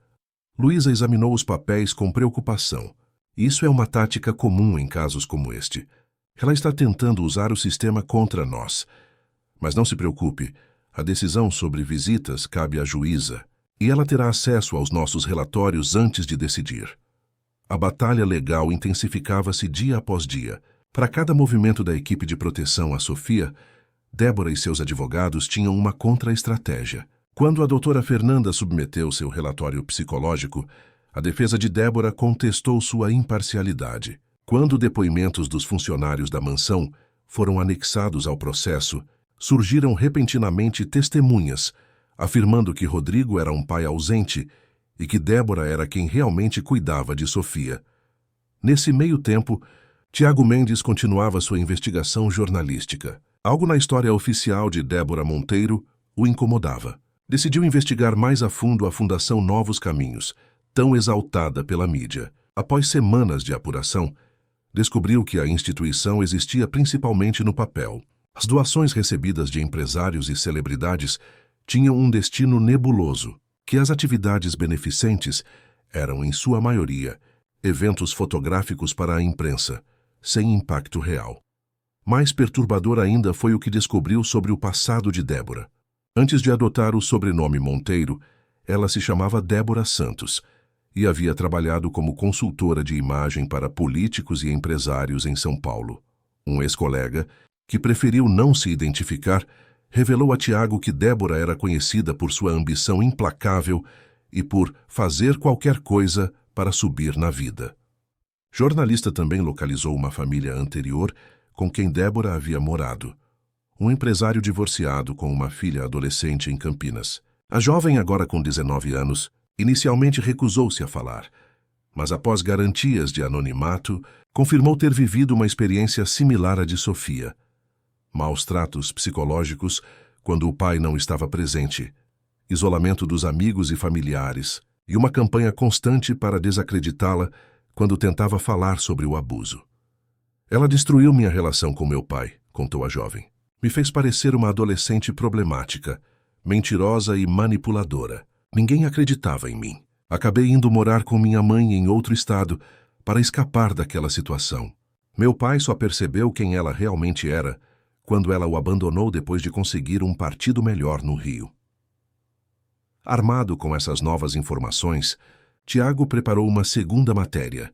Luísa examinou os papéis com preocupação. Isso é uma tática comum em casos como este. Ela está tentando usar o sistema contra nós. Mas não se preocupe, a decisão sobre visitas cabe à juíza, e ela terá acesso aos nossos relatórios antes de decidir. A batalha legal intensificava-se dia após dia. Para cada movimento da equipe de proteção a Sofia, Débora e seus advogados tinham uma contra-estratégia. Quando a doutora Fernanda submeteu seu relatório psicológico, a defesa de Débora contestou sua imparcialidade. Quando depoimentos dos funcionários da mansão foram anexados ao processo, surgiram repentinamente testemunhas, afirmando que Rodrigo era um pai ausente e que Débora era quem realmente cuidava de Sofia. Nesse meio tempo, Tiago Mendes continuava sua investigação jornalística. Algo na história oficial de Débora Monteiro o incomodava. Decidiu investigar mais a fundo a Fundação Novos Caminhos, tão exaltada pela mídia. Após semanas de apuração, descobriu que a instituição existia principalmente no papel. As doações recebidas de empresários e celebridades tinham um destino nebuloso, que as atividades beneficentes eram, em sua maioria, eventos fotográficos para a imprensa, sem impacto real. Mais perturbador ainda foi o que descobriu sobre o passado de Débora. Antes de adotar o sobrenome Monteiro, ela se chamava Débora Santos e havia trabalhado como consultora de imagem para políticos e empresários em São Paulo. Um ex-colega, que preferiu não se identificar, revelou a Tiago que Débora era conhecida por sua ambição implacável e por fazer qualquer coisa para subir na vida. Jornalista também localizou uma família anterior com quem Débora havia morado. Um empresário divorciado com uma filha adolescente em Campinas. A jovem, agora com 19 anos, inicialmente recusou-se a falar, mas após garantias de anonimato, confirmou ter vivido uma experiência similar à de Sofia. Maus tratos psicológicos quando o pai não estava presente, isolamento dos amigos e familiares e uma campanha constante para desacreditá-la quando tentava falar sobre o abuso. Ela destruiu minha relação com meu pai, contou a jovem. Me fez parecer uma adolescente problemática, mentirosa e manipuladora. Ninguém acreditava em mim. Acabei indo morar com minha mãe em outro estado para escapar daquela situação. Meu pai só percebeu quem ela realmente era quando ela o abandonou depois de conseguir um partido melhor no Rio. Armado com essas novas informações, Tiago preparou uma segunda matéria,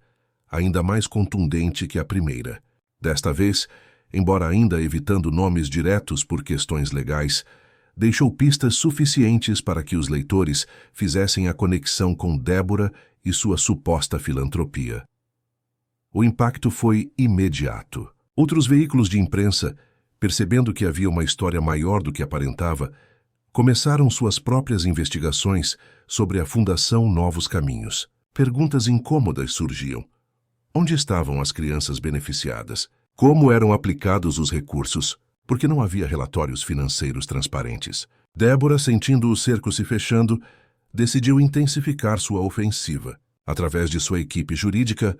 ainda mais contundente que a primeira. Desta vez, embora ainda evitando nomes diretos por questões legais, deixou pistas suficientes para que os leitores fizessem a conexão com Débora e sua suposta filantropia. O impacto foi imediato. Outros veículos de imprensa, percebendo que havia uma história maior do que aparentava, começaram suas próprias investigações sobre a Fundação Novos Caminhos. Perguntas incômodas surgiam. Onde estavam as crianças beneficiadas? Como eram aplicados os recursos? Porque não havia relatórios financeiros transparentes. Débora, sentindo o cerco se fechando, decidiu intensificar sua ofensiva. Através de sua equipe jurídica,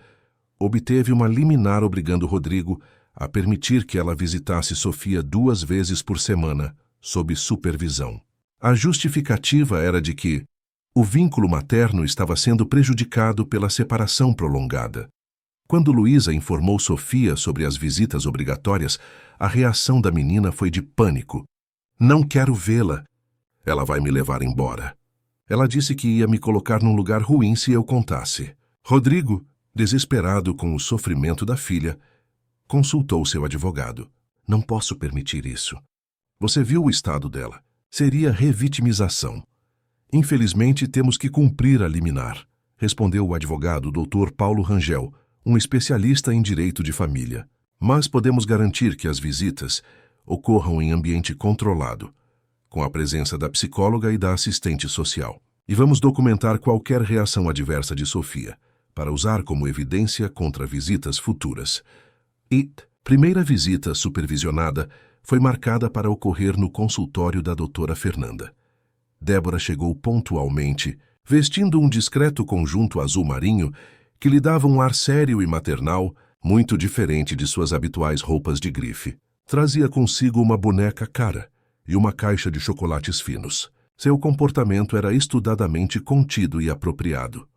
obteve uma liminar obrigando Rodrigo a permitir que ela visitasse Sofia 2 vezes por semana, sob supervisão. A justificativa era de que o vínculo materno estava sendo prejudicado pela separação prolongada. Quando Luísa informou Sofia sobre as visitas obrigatórias, a reação da menina foi de pânico. Não quero vê-la. Ela vai me levar embora. Ela disse que ia me colocar num lugar ruim se eu contasse. Rodrigo, desesperado com o sofrimento da filha, consultou seu advogado. Não posso permitir isso. Você viu o estado dela. Seria revitimização. Infelizmente, temos que cumprir a liminar, respondeu o advogado Dr. Paulo Rangel, um especialista em direito de família. Mas podemos garantir que as visitas ocorram em ambiente controlado, com a presença da psicóloga e da assistente social. E vamos documentar qualquer reação adversa de Sofia, para usar como evidência contra visitas futuras. Primeira visita supervisionada foi marcada para ocorrer no consultório da doutora Fernanda. Débora chegou pontualmente, vestindo um discreto conjunto azul marinho que lhe dava um ar sério e maternal, muito diferente de suas habituais roupas de grife. Trazia consigo uma boneca cara e uma caixa de chocolates finos. Seu comportamento era estudadamente contido e apropriado.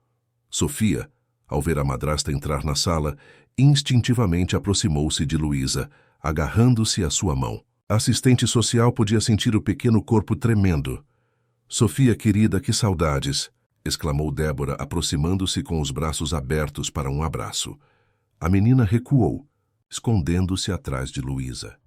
Sofia, ao ver a madrasta entrar na sala, instintivamente aproximou-se de Luísa, agarrando-se à sua mão. A assistente social podia sentir o pequeno corpo tremendo. Sofia, querida, que saudades! Exclamou Débora, aproximando-se com os braços abertos para um abraço. A menina recuou, escondendo-se atrás de Luísa.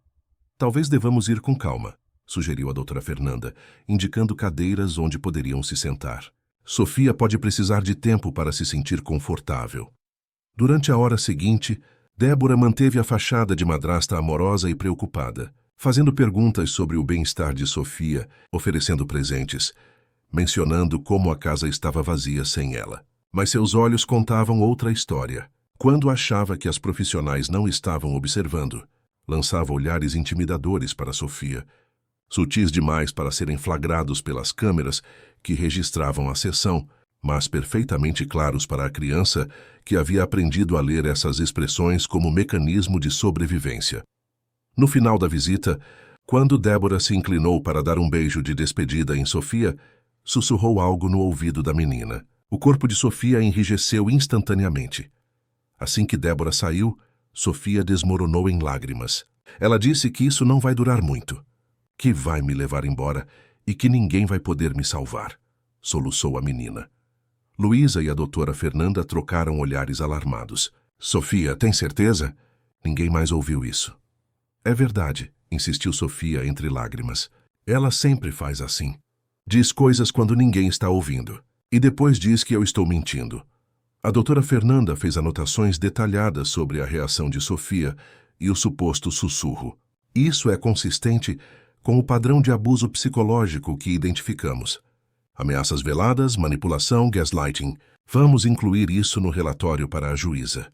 Talvez devamos ir com calma, sugeriu a doutora Fernanda, indicando cadeiras onde poderiam se sentar. Sofia pode precisar de tempo para se sentir confortável. Durante a hora seguinte, Débora manteve a fachada de madrasta amorosa e preocupada, fazendo perguntas sobre o bem-estar de Sofia, oferecendo presentes, mencionando como a casa estava vazia sem ela. Mas seus olhos contavam outra história. Quando achava que as profissionais não estavam observando, lançava olhares intimidadores para Sofia, sutis demais para serem flagrados pelas câmeras que registravam a sessão, mas perfeitamente claros para a criança que havia aprendido a ler essas expressões como mecanismo de sobrevivência. No final da visita, quando Débora se inclinou para dar um beijo de despedida em Sofia, sussurrou algo no ouvido da menina. O corpo de Sofia enrijeceu instantaneamente. Assim que Débora saiu, Sofia desmoronou em lágrimas. Ela disse que isso não vai durar muito, que vai me levar embora e que ninguém vai poder me salvar, soluçou a menina. Luísa e a doutora Fernanda trocaram olhares alarmados. Sofia, tem certeza? Ninguém mais ouviu isso. É verdade, insistiu Sofia entre lágrimas. Ela sempre faz assim. Diz coisas quando ninguém está ouvindo. E depois diz que eu estou mentindo. A doutora Fernanda fez anotações detalhadas sobre a reação de Sofia e o suposto sussurro. Isso é consistente com o padrão de abuso psicológico que identificamos. Ameaças veladas, manipulação, gaslighting. Vamos incluir isso no relatório para a juíza.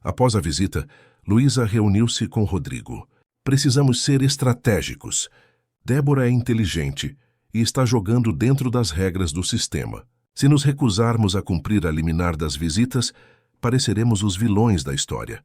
Após a visita, Luísa reuniu-se com Rodrigo. Precisamos ser estratégicos. Débora é inteligente e está jogando dentro das regras do sistema. Se nos recusarmos a cumprir a liminar das visitas, pareceremos os vilões da história.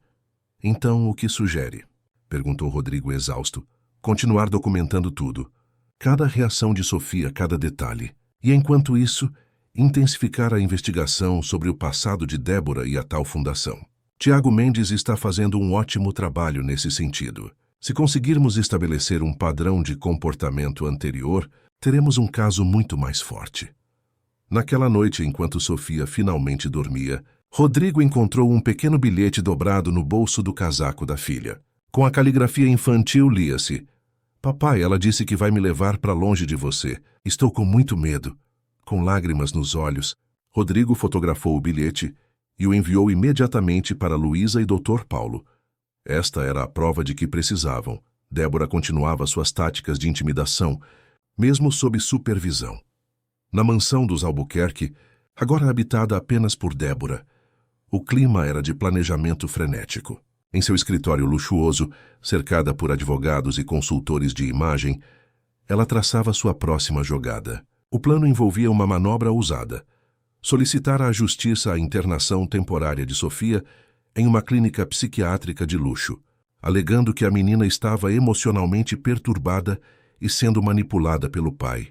Então, o que sugere? Perguntou Rodrigo exausto. Continuar documentando tudo. Cada reação de Sofia, cada detalhe. E, enquanto isso, intensificar a investigação sobre o passado de Débora e a tal fundação. Tiago Mendes está fazendo um ótimo trabalho nesse sentido. Se conseguirmos estabelecer um padrão de comportamento anterior, teremos um caso muito mais forte. Naquela noite, enquanto Sofia finalmente dormia, Rodrigo encontrou um pequeno bilhete dobrado no bolso do casaco da filha. Com a caligrafia infantil lia-se: Papai, ela disse que vai me levar para longe de você. Estou com muito medo. Com lágrimas nos olhos, Rodrigo fotografou o bilhete e o enviou imediatamente para Luísa e Dr. Paulo. Esta era a prova de que precisavam. Débora continuava suas táticas de intimidação, mesmo sob supervisão. Na mansão dos Albuquerque, agora habitada apenas por Débora, o clima era de planejamento frenético. Em seu escritório luxuoso, cercada por advogados e consultores de imagem, ela traçava sua próxima jogada. O plano envolvia uma manobra ousada: solicitar à justiça a internação temporária de Sofia em uma clínica psiquiátrica de luxo, alegando que a menina estava emocionalmente perturbada e sendo manipulada pelo pai.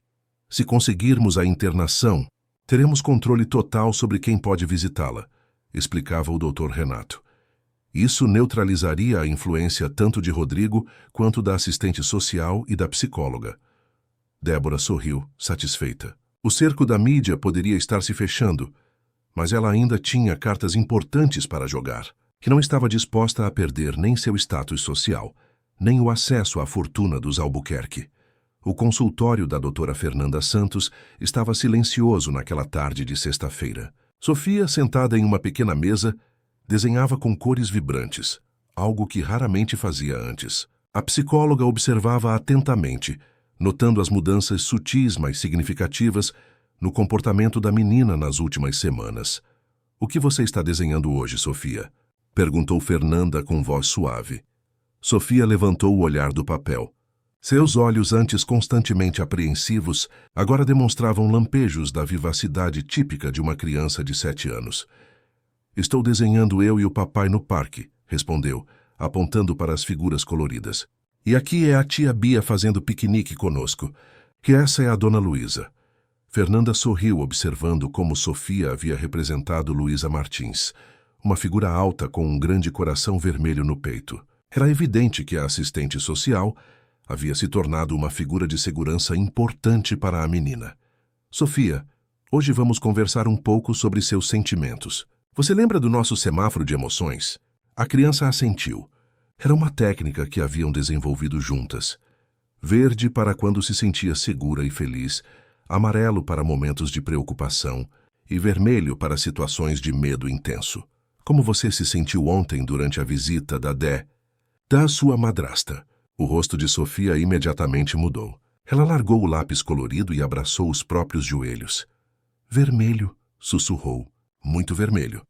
Se conseguirmos a internação, teremos controle total sobre quem pode visitá-la, explicava o Dr. Renato. Isso neutralizaria a influência tanto de Rodrigo quanto da assistente social e da psicóloga. Débora sorriu, satisfeita. O cerco da mídia poderia estar se fechando, mas ela ainda tinha cartas importantes para jogar, que não estava disposta a perder nem seu status social, nem o acesso à fortuna dos Albuquerque. O consultório da doutora Fernanda Santos estava silencioso naquela tarde de sexta-feira. Sofia, sentada em uma pequena mesa, desenhava com cores vibrantes, algo que raramente fazia antes. A psicóloga observava atentamente, notando as mudanças sutis, mas significativas, no comportamento da menina nas últimas semanas. "O que você está desenhando hoje, Sofia?" perguntou Fernanda com voz suave. Sofia levantou o olhar do papel. Seus olhos, antes constantemente apreensivos, agora demonstravam lampejos da vivacidade típica de uma criança de 7 anos. "Estou desenhando eu e o papai no parque", respondeu, apontando para as figuras coloridas. "E aqui é a tia Bia fazendo piquenique conosco, que essa é a dona Luísa." Fernanda sorriu, observando como Sofia havia representado Luísa Martins, uma figura alta com um grande coração vermelho no peito. Era evidente que a assistente social havia se tornado uma figura de segurança importante para a menina. "Sofia, hoje vamos conversar um pouco sobre seus sentimentos. Você lembra do nosso semáforo de emoções?" A criança assentiu. Era uma técnica que haviam desenvolvido juntas. Verde para quando se sentia segura e feliz, amarelo para momentos de preocupação e vermelho para situações de medo intenso. Como você se sentiu ontem durante a visita da sua madrasta? O rosto de Sofia imediatamente mudou. Ela largou o lápis colorido e abraçou os próprios joelhos. Vermelho, sussurrou. Muito vermelho.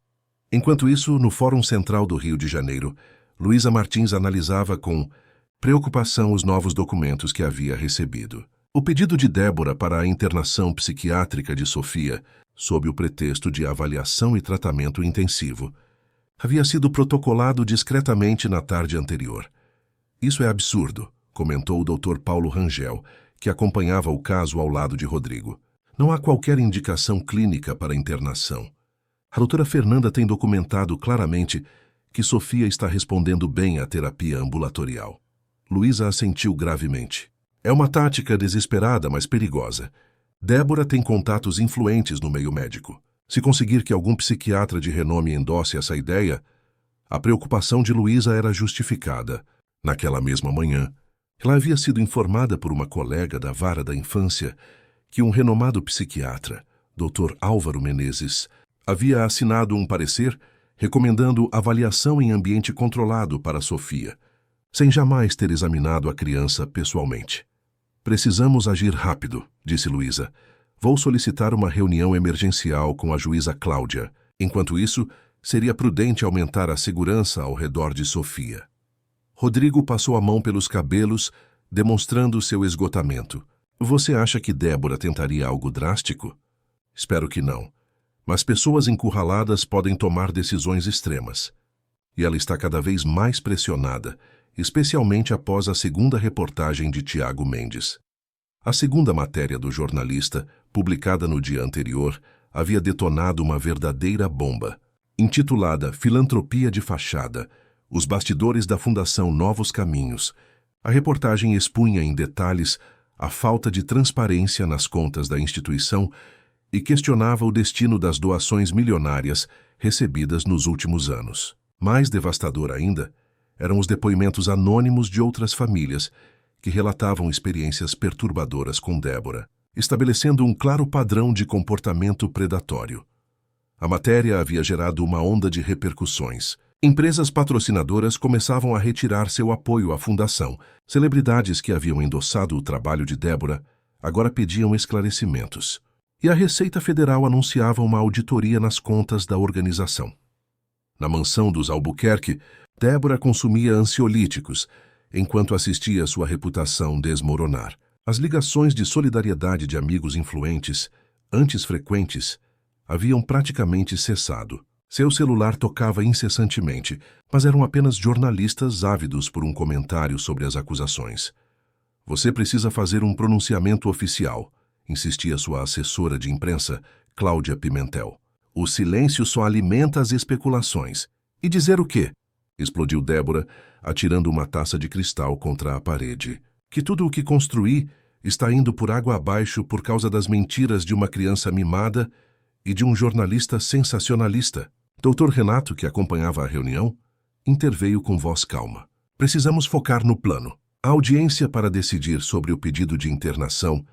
Enquanto isso, no Fórum Central do Rio de Janeiro, Luísa Martins analisava com preocupação os novos documentos que havia recebido. O pedido de Débora para a internação psiquiátrica de Sofia, sob o pretexto de avaliação e tratamento intensivo, havia sido protocolado discretamente na tarde anterior. Isso é absurdo, comentou o Dr. Paulo Rangel, que acompanhava o caso ao lado de Rodrigo. Não há qualquer indicação clínica para internação. A doutora Fernanda tem documentado claramente que Sofia está respondendo bem à terapia ambulatorial. Luísa assentiu gravemente. É uma tática desesperada, mas perigosa. Débora tem contatos influentes no meio médico. Se conseguir que algum psiquiatra de renome endosse essa ideia, a preocupação de Luísa era justificada. Naquela mesma manhã, ela havia sido informada por uma colega da vara da infância que um renomado psiquiatra, Dr. Álvaro Menezes, havia assinado um parecer recomendando avaliação em ambiente controlado para Sofia, sem jamais ter examinado a criança pessoalmente. Precisamos agir rápido, disse Luísa. Vou solicitar uma reunião emergencial com a juíza Cláudia. Enquanto isso, seria prudente aumentar a segurança ao redor de Sofia. Rodrigo passou a mão pelos cabelos, demonstrando seu esgotamento. Você acha que Débora tentaria algo drástico? Espero que não. Mas pessoas encurraladas podem tomar decisões extremas. E ela está cada vez mais pressionada, especialmente após a segunda reportagem de Tiago Mendes. A segunda matéria do jornalista, publicada no dia anterior, havia detonado uma verdadeira bomba. Intitulada Filantropia de Fachada, os bastidores da Fundação Novos Caminhos, a reportagem expunha em detalhes a falta de transparência nas contas da instituição e questionava o destino das doações milionárias recebidas nos últimos anos. Mais devastador ainda, eram os depoimentos anônimos de outras famílias que relatavam experiências perturbadoras com Débora, estabelecendo um claro padrão de comportamento predatório. A matéria havia gerado uma onda de repercussões. Empresas patrocinadoras começavam a retirar seu apoio à fundação. Celebridades que haviam endossado o trabalho de Débora agora pediam esclarecimentos. E a Receita Federal anunciava uma auditoria nas contas da organização. Na mansão dos Albuquerque, Débora consumia ansiolíticos, enquanto assistia sua reputação desmoronar. As ligações de solidariedade de amigos influentes, antes frequentes, haviam praticamente cessado. Seu celular tocava incessantemente, mas eram apenas jornalistas ávidos por um comentário sobre as acusações. Você precisa fazer um pronunciamento oficial, insistia sua assessora de imprensa, Cláudia Pimentel. O silêncio só alimenta as especulações. E dizer o quê? Explodiu Débora, atirando uma taça de cristal contra a parede. Que tudo o que construí está indo por água abaixo por causa das mentiras de uma criança mimada e de um jornalista sensacionalista. Dr. Renato, que acompanhava a reunião, interveio com voz calma. Precisamos focar no plano. A audiência para decidir sobre o pedido de internação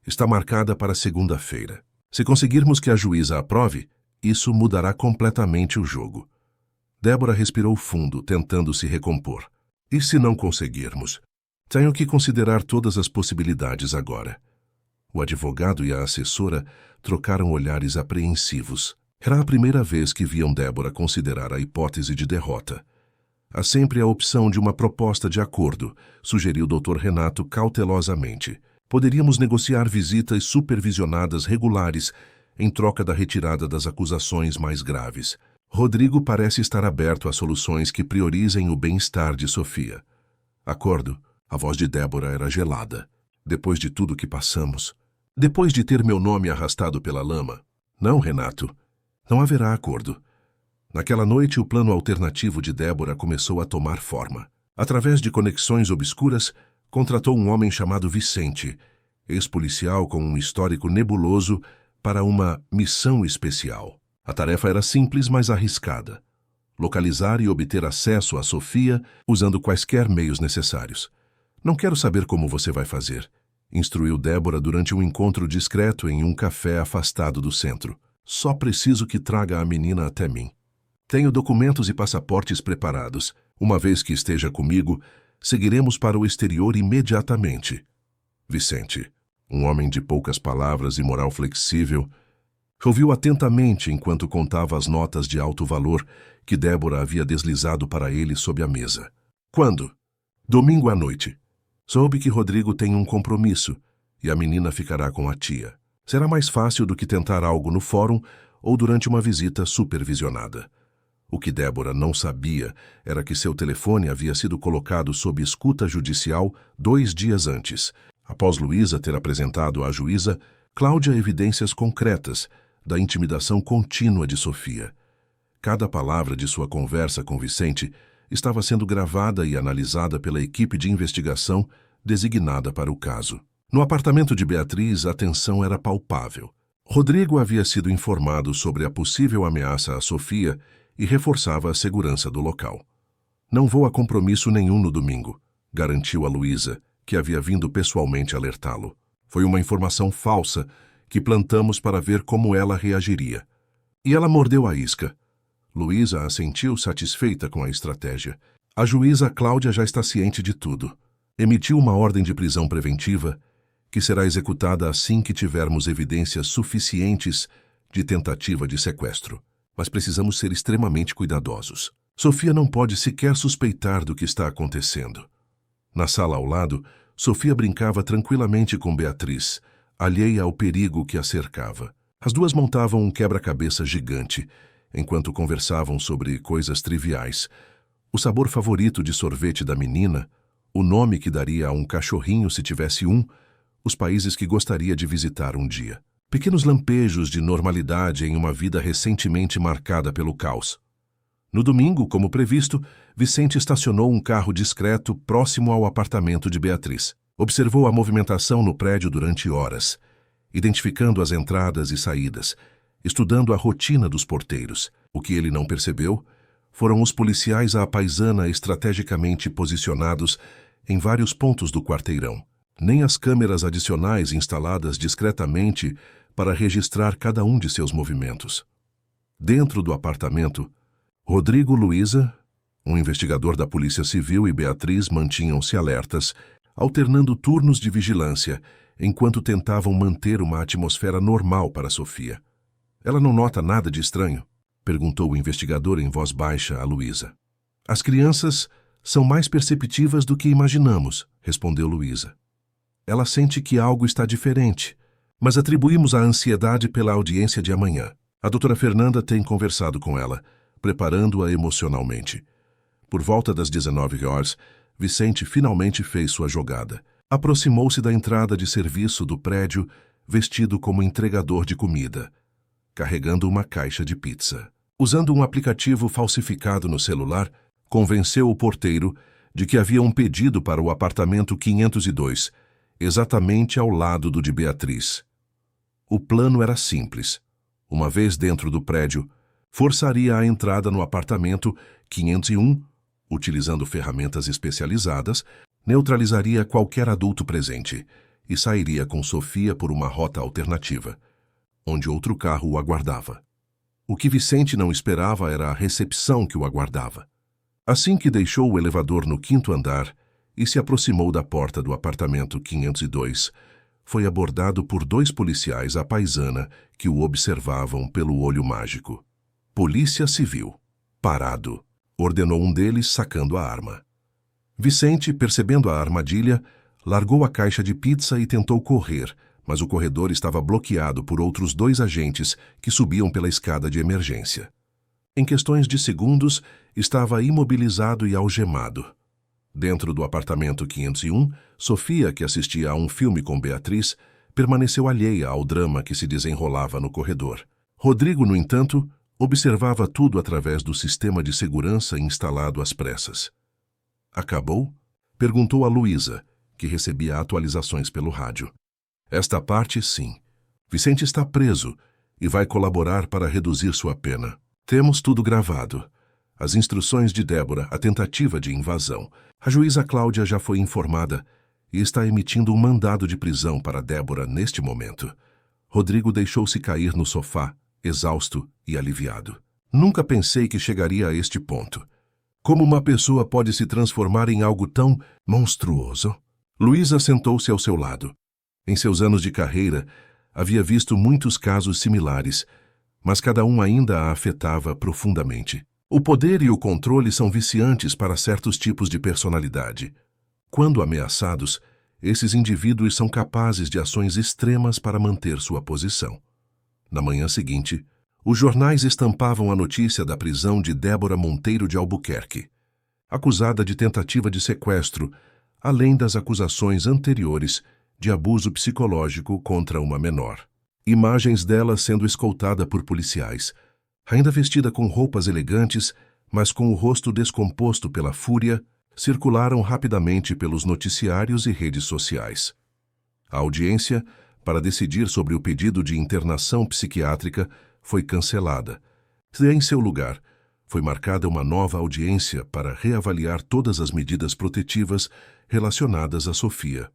está marcada para segunda-feira. Se conseguirmos que a juíza aprove, isso mudará completamente o jogo. Débora respirou fundo, tentando se recompor. E se não conseguirmos? Tenho que considerar todas as possibilidades agora. O advogado e a assessora trocaram olhares apreensivos. Era a primeira vez que viam Débora considerar a hipótese de derrota. Há sempre a opção de uma proposta de acordo, sugeriu Dr. Renato cautelosamente. Poderíamos negociar visitas supervisionadas regulares em troca da retirada das acusações mais graves. Rodrigo parece estar aberto a soluções que priorizem o bem-estar de Sofia. Acordo. A voz de Débora era gelada. Depois de tudo que passamos. Depois de ter meu nome arrastado pela lama. Não, Renato. Não haverá acordo. Naquela noite, o plano alternativo de Débora começou a tomar forma. Através de conexões obscuras, contratou um homem chamado Vicente, ex-policial com um histórico nebuloso, para uma missão especial. A tarefa era simples, mas arriscada. Localizar e obter acesso a Sofia usando quaisquer meios necessários. Não quero saber como você vai fazer, instruiu Débora durante um encontro discreto em um café afastado do centro. Só preciso que traga a menina até mim. Tenho documentos e passaportes preparados. Uma vez que esteja comigo, seguiremos para o exterior imediatamente. Vicente, um homem de poucas palavras e moral flexível, ouviu atentamente enquanto contava as notas de alto valor que Débora havia deslizado para ele sob a mesa. Quando? Domingo à noite. Soube que Rodrigo tem um compromisso e a menina ficará com a tia. Será mais fácil do que tentar algo no fórum ou durante uma visita supervisionada. O que Débora não sabia era que seu telefone havia sido colocado sob escuta judicial 2 dias antes, após Luísa ter apresentado à juíza Cláudia evidências concretas da intimidação contínua de Sofia. Cada palavra de sua conversa com Vicente estava sendo gravada e analisada pela equipe de investigação designada para o caso. No apartamento de Beatriz, a tensão era palpável. Rodrigo havia sido informado sobre a possível ameaça a Sofia e reforçava a segurança do local. Não vou a compromisso nenhum no domingo, garantiu a Luísa, que havia vindo pessoalmente alertá-lo. Foi uma informação falsa que plantamos para ver como ela reagiria. E ela mordeu a isca. Luísa assentiu satisfeita com a estratégia. A juíza Cláudia já está ciente de tudo. Emitiu uma ordem de prisão preventiva que será executada assim que tivermos evidências suficientes de tentativa de sequestro. Mas precisamos ser extremamente cuidadosos. Sofia não pode sequer suspeitar do que está acontecendo. Na sala ao lado, Sofia brincava tranquilamente com Beatriz, alheia ao perigo que a cercava. As duas montavam um quebra-cabeça gigante, enquanto conversavam sobre coisas triviais. O sabor favorito de sorvete da menina, o nome que daria a um cachorrinho se tivesse um, os países que gostaria de visitar um dia. Pequenos lampejos de normalidade em uma vida recentemente marcada pelo caos. No domingo, como previsto, Vicente estacionou um carro discreto próximo ao apartamento de Beatriz. Observou a movimentação no prédio durante horas, identificando as entradas e saídas, estudando a rotina dos porteiros. O que ele não percebeu foram os policiais à paisana estrategicamente posicionados em vários pontos do quarteirão. Nem as câmeras adicionais instaladas discretamente para registrar cada um de seus movimentos. Dentro do apartamento, Rodrigo, Luísa, um investigador da Polícia Civil e Beatriz mantinham-se alertas, alternando turnos de vigilância, enquanto tentavam manter uma atmosfera normal para Sofia. Ela não nota nada de estranho? Perguntou o investigador em voz baixa a Luísa. As crianças são mais perceptivas do que imaginamos, respondeu Luísa. Ela sente que algo está diferente, mas atribuímos a ansiedade pela audiência de amanhã. A doutora Fernanda tem conversado com ela, preparando-a emocionalmente. Por volta das 19 horas, Vicente finalmente fez sua jogada. Aproximou-se da entrada de serviço do prédio, vestido como entregador de comida, carregando uma caixa de pizza. Usando um aplicativo falsificado no celular, convenceu o porteiro de que havia um pedido para o apartamento 502, exatamente ao lado do de Beatriz. O plano era simples. Uma vez dentro do prédio, forçaria a entrada no apartamento 501, utilizando ferramentas especializadas, neutralizaria qualquer adulto presente e sairia com Sofia por uma rota alternativa, onde outro carro o aguardava. O que Vicente não esperava era a recepção que o aguardava. Assim que deixou o elevador no 5º andar e se aproximou da porta do apartamento 502, foi abordado por 2 policiais à paisana que o observavam pelo olho mágico. Polícia Civil. Parado, ordenou um deles sacando a arma. Vicente, percebendo a armadilha, largou a caixa de pizza e tentou correr, mas o corredor estava bloqueado por outros 2 agentes que subiam pela escada de emergência. Em questões de segundos, estava imobilizado e algemado. Dentro do apartamento 501, Sofia, que assistia a um filme com Beatriz, permaneceu alheia ao drama que se desenrolava no corredor. Rodrigo, no entanto, observava tudo através do sistema de segurança instalado às pressas. Acabou? Perguntou a Luísa, que recebia atualizações pelo rádio. Esta parte, sim. Vicente está preso e vai colaborar para reduzir sua pena. Temos tudo gravado. As instruções de Débora, a tentativa de invasão. A juíza Cláudia já foi informada e está emitindo um mandado de prisão para Débora neste momento. Rodrigo deixou-se cair no sofá, exausto e aliviado. Nunca pensei que chegaria a este ponto. Como uma pessoa pode se transformar em algo tão monstruoso? Luísa sentou-se ao seu lado. Em seus anos de carreira, havia visto muitos casos similares, mas cada um ainda a afetava profundamente. O poder e o controle são viciantes para certos tipos de personalidade. Quando ameaçados, esses indivíduos são capazes de ações extremas para manter sua posição. Na manhã seguinte, os jornais estampavam a notícia da prisão de Débora Monteiro de Albuquerque, acusada de tentativa de sequestro, além das acusações anteriores de abuso psicológico contra uma menor. Imagens dela sendo escoltada por policiais, ainda vestida com roupas elegantes, mas com o rosto descomposto pela fúria, circularam rapidamente pelos noticiários e redes sociais. A audiência, para decidir sobre o pedido de internação psiquiátrica, foi cancelada. E, em seu lugar, foi marcada uma nova audiência para reavaliar todas as medidas protetivas relacionadas a Sofia.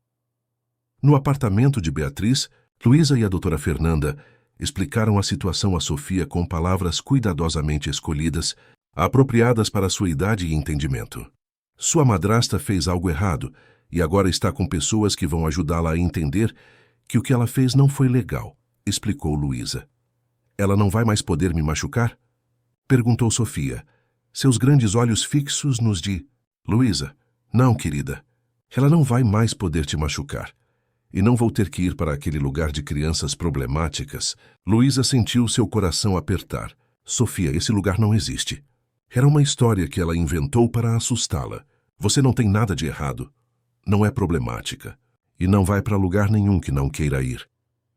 No apartamento de Beatriz, Luísa e a doutora Fernanda explicaram a situação a Sofia com palavras cuidadosamente escolhidas, apropriadas para sua idade e entendimento. Sua madrasta fez algo errado e agora está com pessoas que vão ajudá-la a entender que o que ela fez não foi legal, explicou Luísa. Ela não vai mais poder me machucar? Perguntou Sofia, seus grandes olhos fixos nos de Luísa. Não, querida. Ela não vai mais poder te machucar. E não vou ter que ir para aquele lugar de crianças problemáticas. Luísa sentiu seu coração apertar. Sofia, esse lugar não existe. Era uma história que ela inventou para assustá-la. Você não tem nada de errado. Não é problemática. E não vai para lugar nenhum que não queira ir.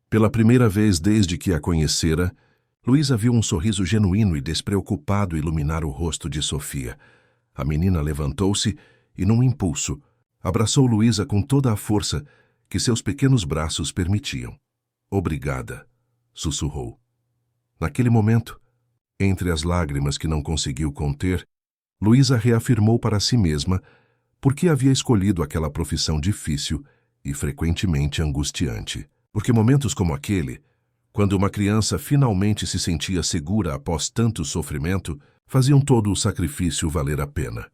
Pela primeira vez desde que a conhecera, Luísa viu um sorriso genuíno e despreocupado iluminar o rosto de Sofia. A menina levantou-se e, num impulso, abraçou Luísa com toda a força que seus pequenos braços permitiam. Obrigada, sussurrou. Naquele momento, entre as lágrimas que não conseguiu conter, Luísa reafirmou para si mesma por que havia escolhido aquela profissão difícil e frequentemente angustiante. Porque momentos como aquele, quando uma criança finalmente se sentia segura após tanto sofrimento, faziam todo o sacrifício valer a pena.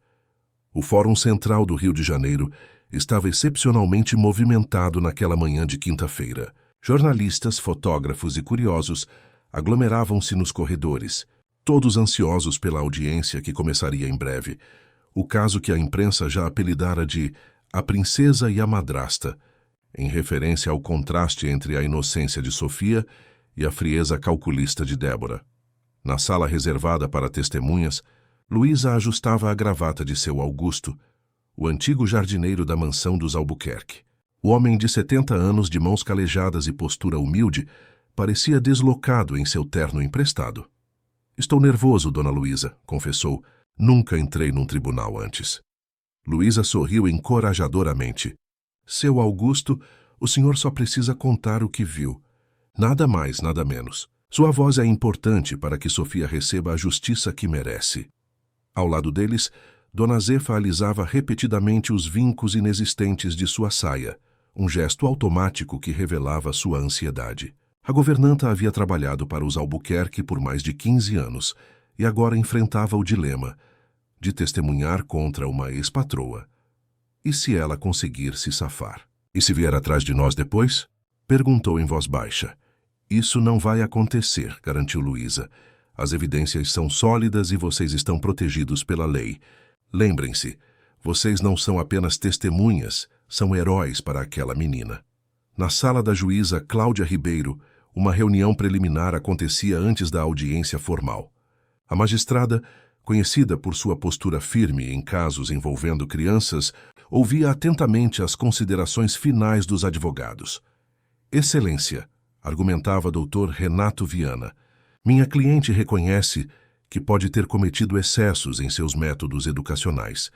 O Fórum Central do Rio de Janeiro estava excepcionalmente movimentado naquela manhã de quinta-feira. Jornalistas, fotógrafos e curiosos aglomeravam-se nos corredores, todos ansiosos pela audiência que começaria em breve, o caso que a imprensa já apelidara de A Princesa e a Madrasta, em referência ao contraste entre a inocência de Sofia e a frieza calculista de Débora. Na sala reservada para testemunhas, Luísa ajustava a gravata de seu Augusto, o antigo jardineiro da mansão dos Albuquerque. O homem de 70 anos, de mãos calejadas e postura humilde, parecia deslocado em seu terno emprestado. Estou nervoso, dona Luísa, confessou. Nunca entrei num tribunal antes. Luísa sorriu encorajadoramente. Seu Augusto, o senhor só precisa contar o que viu. Nada mais, nada menos. Sua voz é importante para que Sofia receba a justiça que merece. Ao lado deles, Dona Zefa alisava repetidamente os vincos inexistentes de sua saia, um gesto automático que revelava sua ansiedade. A governanta havia trabalhado para os Albuquerque por mais de 15 anos e agora enfrentava o dilema de testemunhar contra uma ex-patroa. E se ela conseguir se safar? E se vier atrás de nós depois? Perguntou em voz baixa. Isso não vai acontecer, garantiu Luísa. As evidências são sólidas e vocês estão protegidos pela lei. Lembrem-se, vocês não são apenas testemunhas, são heróis para aquela menina. Na sala da juíza Cláudia Ribeiro, uma reunião preliminar acontecia antes da audiência formal. A magistrada, conhecida por sua postura firme em casos envolvendo crianças, ouvia atentamente as considerações finais dos advogados. Excelência, argumentava Dr. Renato Viana, minha cliente reconhece que pode ter cometido excessos em seus métodos educacionais,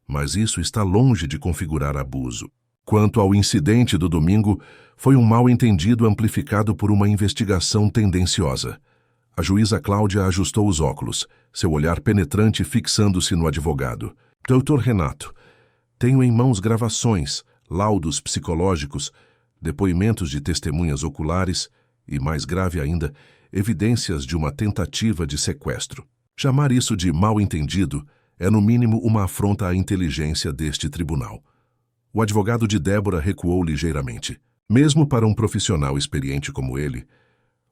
mas isso está longe de configurar abuso. Quanto ao incidente do domingo, foi um mal-entendido amplificado por uma investigação tendenciosa. A juíza Cláudia ajustou os óculos, seu olhar penetrante fixando-se no advogado. Doutor Renato, tenho em mãos gravações, laudos psicológicos, depoimentos de testemunhas oculares e, mais grave ainda, evidências de uma tentativa de sequestro. Chamar isso de mal-entendido é, no mínimo, uma afronta à inteligência deste tribunal. O advogado de Débora recuou ligeiramente. Mesmo para um profissional experiente como ele,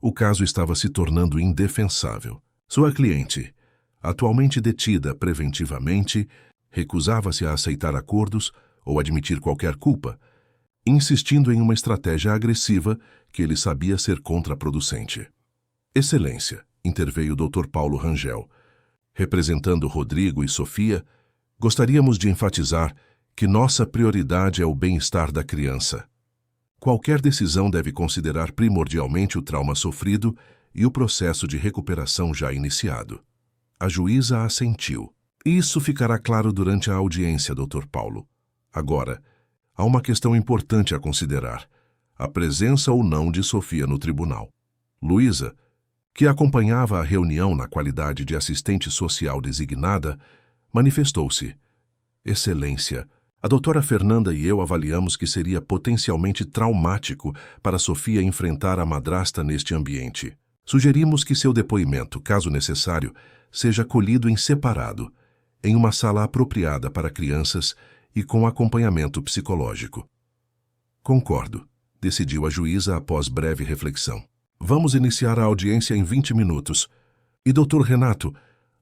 o caso estava se tornando indefensável. Sua cliente, atualmente detida preventivamente, recusava-se a aceitar acordos ou admitir qualquer culpa, insistindo em uma estratégia agressiva que ele sabia ser contraproducente. Excelência, interveio o Dr. Paulo Rangel. Representando Rodrigo e Sofia, gostaríamos de enfatizar que nossa prioridade é o bem-estar da criança. Qualquer decisão deve considerar primordialmente o trauma sofrido e o processo de recuperação já iniciado. A juíza assentiu. Isso ficará claro durante a audiência, Dr. Paulo. Agora, há uma questão importante a considerar: a presença ou não de Sofia no tribunal. Luísa, que acompanhava a reunião na qualidade de assistente social designada, manifestou-se. Excelência, a doutora Fernanda e eu avaliamos que seria potencialmente traumático para Sofia enfrentar a madrasta neste ambiente. Sugerimos que seu depoimento, caso necessário, seja colhido em separado, em uma sala apropriada para crianças e com acompanhamento psicológico. Concordo, decidiu a juíza após breve reflexão. Vamos iniciar a audiência em 20 minutos. E, Dr. Renato,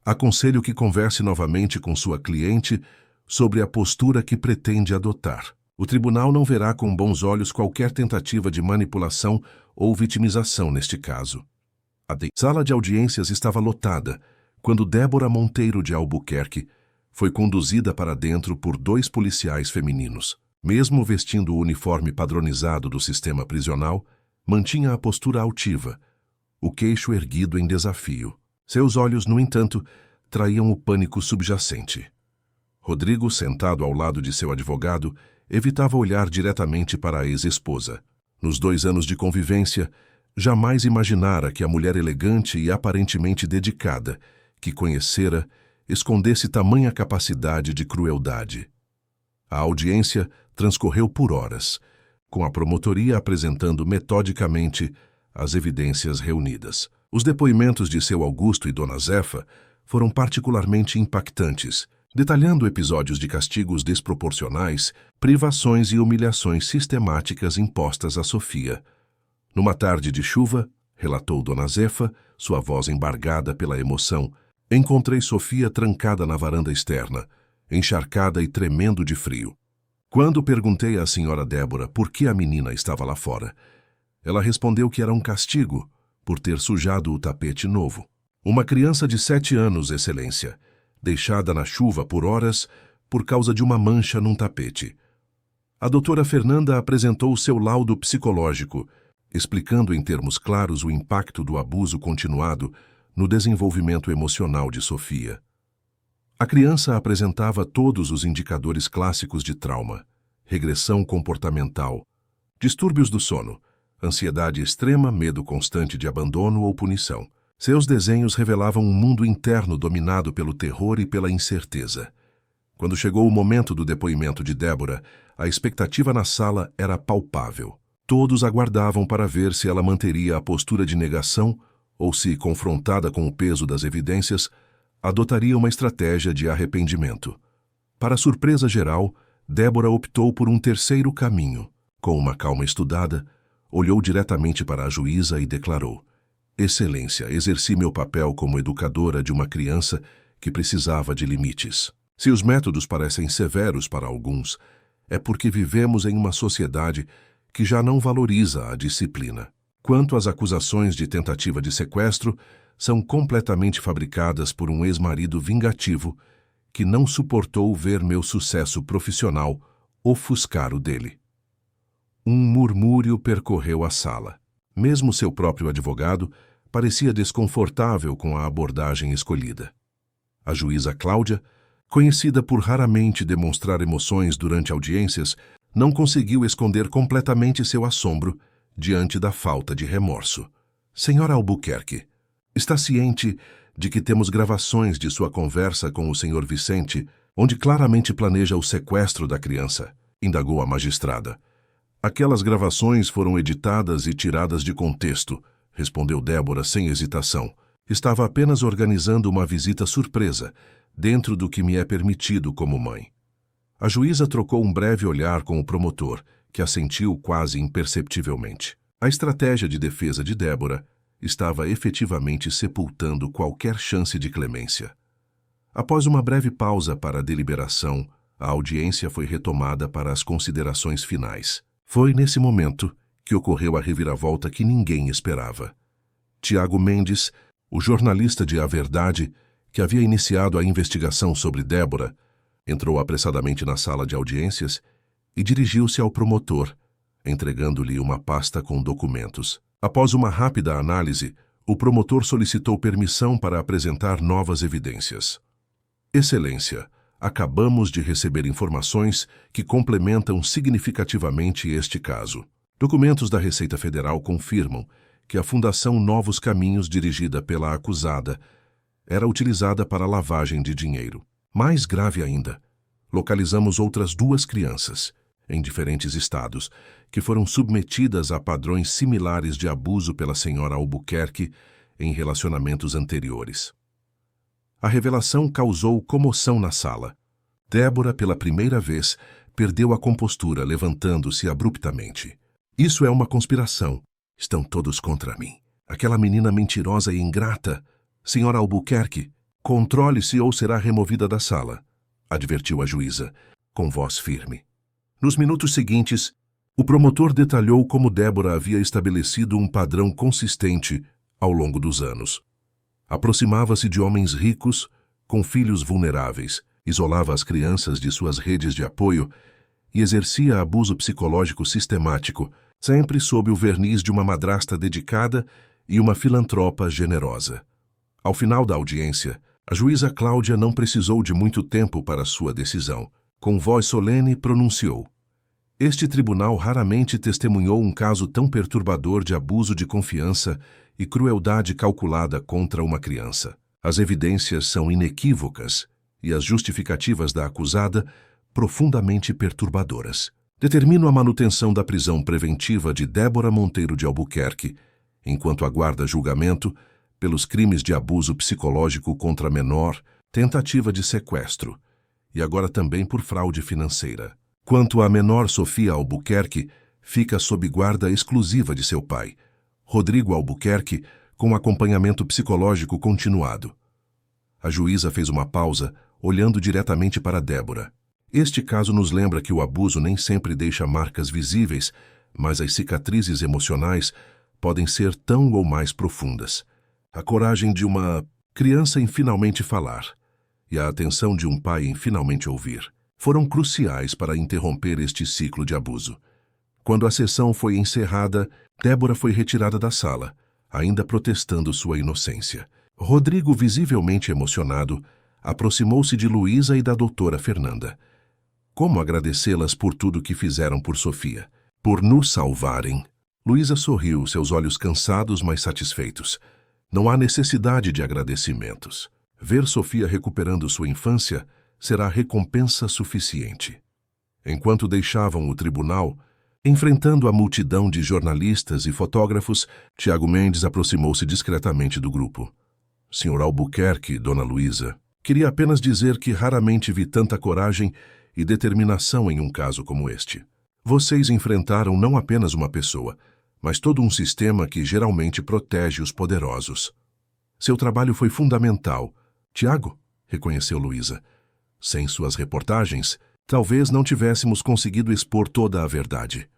aconselho que converse novamente com sua cliente sobre a postura que pretende adotar. O tribunal não verá com bons olhos qualquer tentativa de manipulação ou vitimização neste caso. A sala de audiências estava lotada quando Débora Monteiro de Albuquerque foi conduzida para dentro por 2 policiais femininos. Mesmo vestindo o uniforme padronizado do sistema prisional, mantinha a postura altiva, o queixo erguido em desafio. Seus olhos, no entanto, traíam o pânico subjacente. Rodrigo, sentado ao lado de seu advogado, evitava olhar diretamente para a ex-esposa. Nos 2 anos de convivência, jamais imaginara que a mulher elegante e aparentemente dedicada que conhecera escondesse tamanha capacidade de crueldade. A audiência transcorreu por horas, com a promotoria apresentando metodicamente as evidências reunidas. Os depoimentos de seu Augusto e Dona Zefa foram particularmente impactantes, detalhando episódios de castigos desproporcionais, privações e humilhações sistemáticas impostas a Sofia. Numa tarde de chuva, relatou Dona Zefa, sua voz embargada pela emoção, encontrei Sofia trancada na varanda externa, encharcada e tremendo de frio. Quando perguntei à senhora Débora por que a menina estava lá fora, ela respondeu que era um castigo por ter sujado o tapete novo. Uma criança de 7 anos, Excelência, deixada na chuva por horas por causa de uma mancha num tapete. A doutora Fernanda apresentou seu laudo psicológico, explicando em termos claros o impacto do abuso continuado no desenvolvimento emocional de Sofia. A criança apresentava todos os indicadores clássicos de trauma: regressão comportamental, distúrbios do sono, ansiedade extrema, medo constante de abandono ou punição. Seus desenhos revelavam um mundo interno dominado pelo terror e pela incerteza. Quando chegou o momento do depoimento de Débora, a expectativa na sala era palpável. Todos aguardavam para ver se ela manteria a postura de negação ou se, confrontada com o peso das evidências, adotaria uma estratégia de arrependimento. Para surpresa geral, Débora optou por um terceiro caminho. Com uma calma estudada, olhou diretamente para a juíza e declarou: Excelência, exerci meu papel como educadora de uma criança que precisava de limites. Se os métodos parecem severos para alguns, é porque vivemos em uma sociedade que já não valoriza a disciplina. Quanto às acusações de tentativa de sequestro, são completamente fabricadas por um ex-marido vingativo que não suportou ver meu sucesso profissional ofuscar o dele. Um murmúrio percorreu a sala. Mesmo seu próprio advogado parecia desconfortável com a abordagem escolhida. A juíza Cláudia, conhecida por raramente demonstrar emoções durante audiências, não conseguiu esconder completamente seu assombro diante da falta de remorso. Senhora Albuquerque, está ciente de que temos gravações de sua conversa com o Sr. Vicente, onde claramente planeja o sequestro da criança? Indagou a magistrada. Aquelas gravações foram editadas e tiradas de contexto, respondeu Débora sem hesitação. Estava apenas organizando uma visita surpresa, dentro do que me é permitido como mãe. A juíza trocou um breve olhar com o promotor, que assentiu quase imperceptivelmente. A estratégia de defesa de Débora estava efetivamente sepultando qualquer chance de clemência. Após uma breve pausa para a deliberação, a audiência foi retomada para as considerações finais. Foi nesse momento que ocorreu a reviravolta que ninguém esperava. Tiago Mendes, o jornalista de A Verdade, que havia iniciado a investigação sobre Débora, entrou apressadamente na sala de audiências e dirigiu-se ao promotor, entregando-lhe uma pasta com documentos. Após uma rápida análise, o promotor solicitou permissão para apresentar novas evidências. Excelência, acabamos de receber informações que complementam significativamente este caso. Documentos da Receita Federal confirmam que a Fundação Novos Caminhos, dirigida pela acusada, era utilizada para lavagem de dinheiro. Mais grave ainda, localizamos outras 2 crianças, em diferentes estados, que foram submetidas a padrões similares de abuso pela senhora Albuquerque em relacionamentos anteriores. A revelação causou comoção na sala. Débora, pela primeira vez, perdeu a compostura, levantando-se abruptamente. Isso é uma conspiração. Estão todos contra mim. Aquela menina mentirosa e ingrata. Senhora Albuquerque, controle-se ou será removida da sala, advertiu a juíza, com voz firme. Nos minutos seguintes, o promotor detalhou como Débora havia estabelecido um padrão consistente ao longo dos anos. Aproximava-se de homens ricos, com filhos vulneráveis, isolava as crianças de suas redes de apoio e exercia abuso psicológico sistemático, sempre sob o verniz de uma madrasta dedicada e uma filantropa generosa. Ao final da audiência, a juíza Cláudia não precisou de muito tempo para sua decisão. Com voz solene, pronunciou: Este tribunal raramente testemunhou um caso tão perturbador de abuso de confiança e crueldade calculada contra uma criança. As evidências são inequívocas e as justificativas da acusada profundamente perturbadoras. Determino a manutenção da prisão preventiva de Débora Monteiro de Albuquerque, enquanto aguarda julgamento, pelos crimes de abuso psicológico contra menor, tentativa de sequestro e agora também por fraude financeira. Quanto à menor Sofia Albuquerque, fica sob guarda exclusiva de seu pai, Rodrigo Albuquerque, com acompanhamento psicológico continuado. A juíza fez uma pausa, olhando diretamente para Débora. Este caso nos lembra que o abuso nem sempre deixa marcas visíveis, mas as cicatrizes emocionais podem ser tão ou mais profundas. A coragem de uma criança em finalmente falar e a atenção de um pai em finalmente ouvir foram cruciais para interromper este ciclo de abuso. Quando a sessão foi encerrada, Débora foi retirada da sala, ainda protestando sua inocência. Rodrigo, visivelmente emocionado, aproximou-se de Luísa e da doutora Fernanda. Como agradecê-las por tudo que fizeram por Sofia? Por nos salvarem. Luísa sorriu, seus olhos cansados, mas satisfeitos. Não há necessidade de agradecimentos. Ver Sofia recuperando sua infância será recompensa suficiente. Enquanto deixavam o tribunal, enfrentando a multidão de jornalistas e fotógrafos, Tiago Mendes aproximou-se discretamente do grupo. Sr. Albuquerque, Dona Luísa, queria apenas dizer que raramente vi tanta coragem e determinação em um caso como este. Vocês enfrentaram não apenas uma pessoa, mas todo um sistema que geralmente protege os poderosos. Seu trabalho foi fundamental. Tiago, reconheceu Luísa. Sem suas reportagens, talvez não tivéssemos conseguido expor toda a verdade.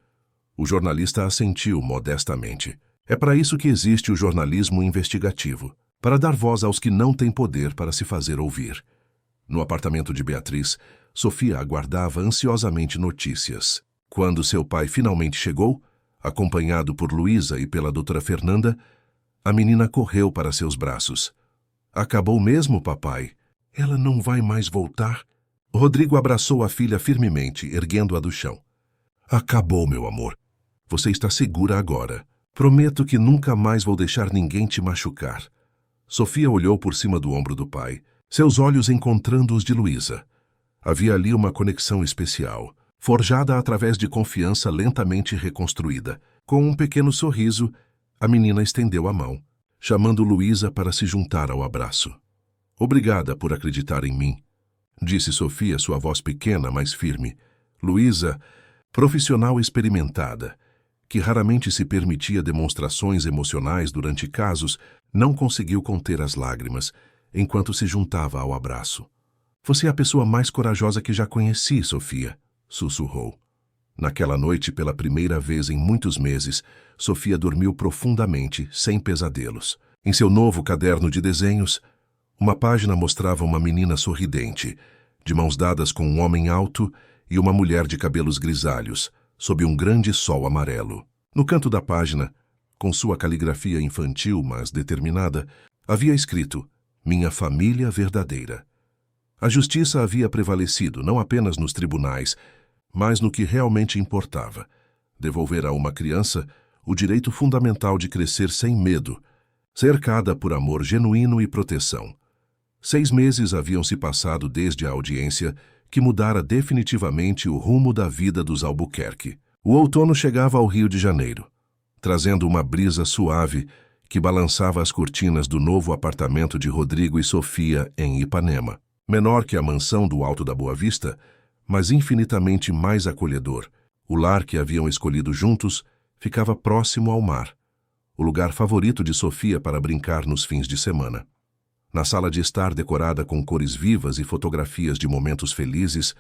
O jornalista assentiu modestamente. É para isso que existe o jornalismo investigativo, para dar voz aos que não têm poder para se fazer ouvir. No apartamento de Beatriz, Sofia aguardava ansiosamente notícias. Quando seu pai finalmente chegou, acompanhado por Luísa e pela doutora Fernanda, a menina correu para seus braços. Acabou mesmo, papai? Ela não vai mais voltar? Rodrigo abraçou a filha firmemente, erguendo-a do chão. Acabou, meu amor. Você está segura agora. Prometo que nunca mais vou deixar ninguém te machucar. Sofia olhou por cima do ombro do pai, seus olhos encontrando os de Luísa. Havia ali uma conexão especial, forjada através de confiança lentamente reconstruída. Com um pequeno sorriso, A menina estendeu a mão, chamando Luísa para se juntar ao abraço. Obrigada por acreditar em mim, disse Sofia, sua voz pequena, mas firme. Luísa, profissional experimentada, que raramente se permitia demonstrações emocionais durante casos, não conseguiu conter as lágrimas, enquanto se juntava ao abraço. Você é a pessoa mais corajosa que já conheci, Sofia, sussurrou. Naquela noite, pela primeira vez em muitos meses, Sofia dormiu profundamente, sem pesadelos. Em seu novo caderno de desenhos, uma página mostrava uma menina sorridente, de mãos dadas com um homem alto e uma mulher de cabelos grisalhos, sob um grande sol amarelo. No canto da página, com sua caligrafia infantil, mas determinada, havia escrito: Minha família verdadeira. A justiça havia prevalecido não apenas nos tribunais, mas no que realmente importava: devolver a uma criança o direito fundamental de crescer sem medo, cercada por amor genuíno e proteção. 6 meses haviam se passado desde a audiência, que mudara definitivamente o rumo da vida dos Albuquerque. O outono chegava ao Rio de Janeiro, trazendo uma brisa suave que balançava as cortinas do novo apartamento de Rodrigo e Sofia em Ipanema. Menor que a mansão do Alto da Boa Vista, mas infinitamente mais acolhedor, o lar que haviam escolhido juntos ficava próximo ao mar, o lugar favorito de Sofia para brincar nos fins de semana. Na sala de estar decorada com cores vivas e fotografias de momentos felizes,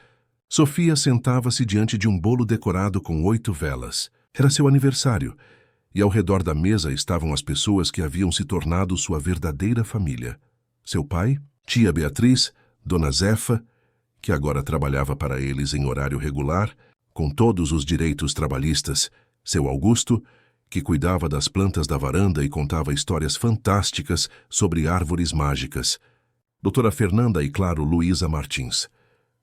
Sofia sentava-se diante de um bolo decorado com 8 velas. Era seu aniversário, e ao redor da mesa estavam as pessoas que haviam se tornado sua verdadeira família. Seu pai, tia Beatriz, Dona Zefa, que agora trabalhava para eles em horário regular, com todos os direitos trabalhistas, seu Augusto, que cuidava das plantas da varanda e contava histórias fantásticas sobre árvores mágicas. Doutora Fernanda e, claro, Luísa Martins.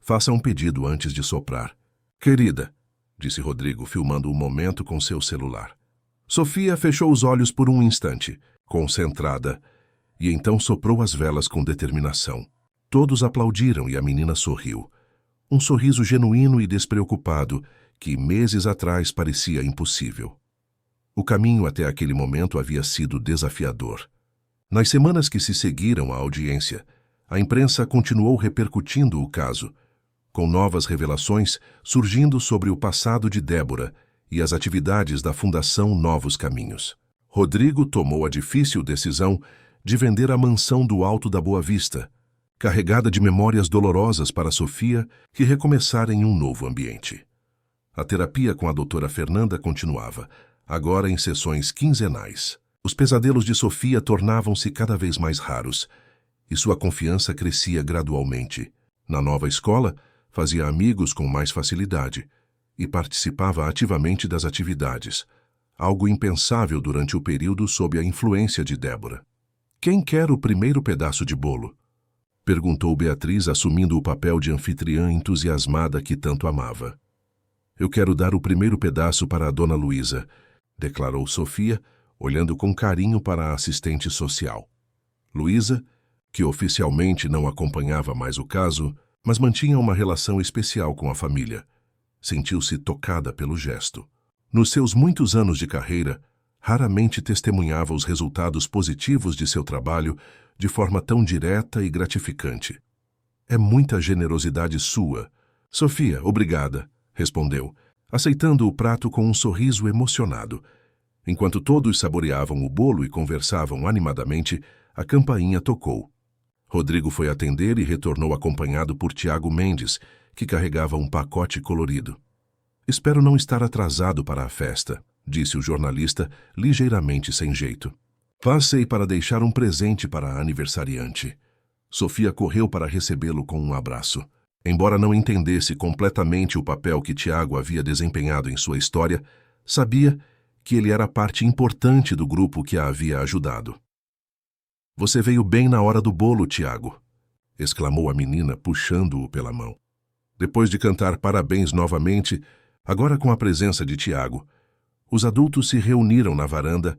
Faça um pedido antes de soprar. Querida, disse Rodrigo, filmando o momento com seu celular. Sofia fechou os olhos por um instante, concentrada, e então soprou as velas com determinação. Todos aplaudiram e a menina sorriu. Um sorriso genuíno e despreocupado que meses atrás parecia impossível. O caminho até aquele momento havia sido desafiador. Nas semanas que se seguiram à audiência, a imprensa continuou repercutindo o caso, com novas revelações surgindo sobre o passado de Débora e as atividades da Fundação Novos Caminhos. Rodrigo tomou a difícil decisão de vender a mansão do Alto da Boa Vista, carregada de memórias dolorosas para Sofia, que recomeçara em um novo ambiente. A terapia com a doutora Fernanda continuava, agora em sessões quinzenais. Os pesadelos de Sofia tornavam-se cada vez mais raros, e sua confiança crescia gradualmente. Na nova escola, fazia amigos com mais facilidade e participava ativamente das atividades, algo impensável durante o período sob a influência de Débora. Quem quer o primeiro pedaço de bolo? Perguntou Beatriz, assumindo o papel de anfitriã entusiasmada que tanto amava. Eu quero dar o primeiro pedaço para a dona Luísa, declarou Sofia, olhando com carinho para a assistente social. Luísa, que oficialmente não acompanhava mais o caso, mas mantinha uma relação especial com a família, sentiu-se tocada pelo gesto. Nos seus muitos anos de carreira, raramente testemunhava os resultados positivos de seu trabalho de forma tão direta e gratificante. É muita generosidade sua. Sofia, obrigada, respondeu, aceitando o prato com um sorriso emocionado. Enquanto todos saboreavam o bolo e conversavam animadamente, a campainha tocou. Rodrigo foi atender e retornou acompanhado por Tiago Mendes, que carregava um pacote colorido. Espero não estar atrasado para a festa, disse o jornalista, ligeiramente sem jeito. Passei para deixar um presente para a aniversariante. Sofia correu para recebê-lo com um abraço. Embora não entendesse completamente o papel que Tiago havia desempenhado em sua história, sabia que ele era parte importante do grupo que a havia ajudado. Você veio bem na hora do bolo, Tiago, exclamou a menina, puxando-o pela mão. Depois de cantar parabéns novamente, agora com a presença de Tiago, os adultos se reuniram na varanda,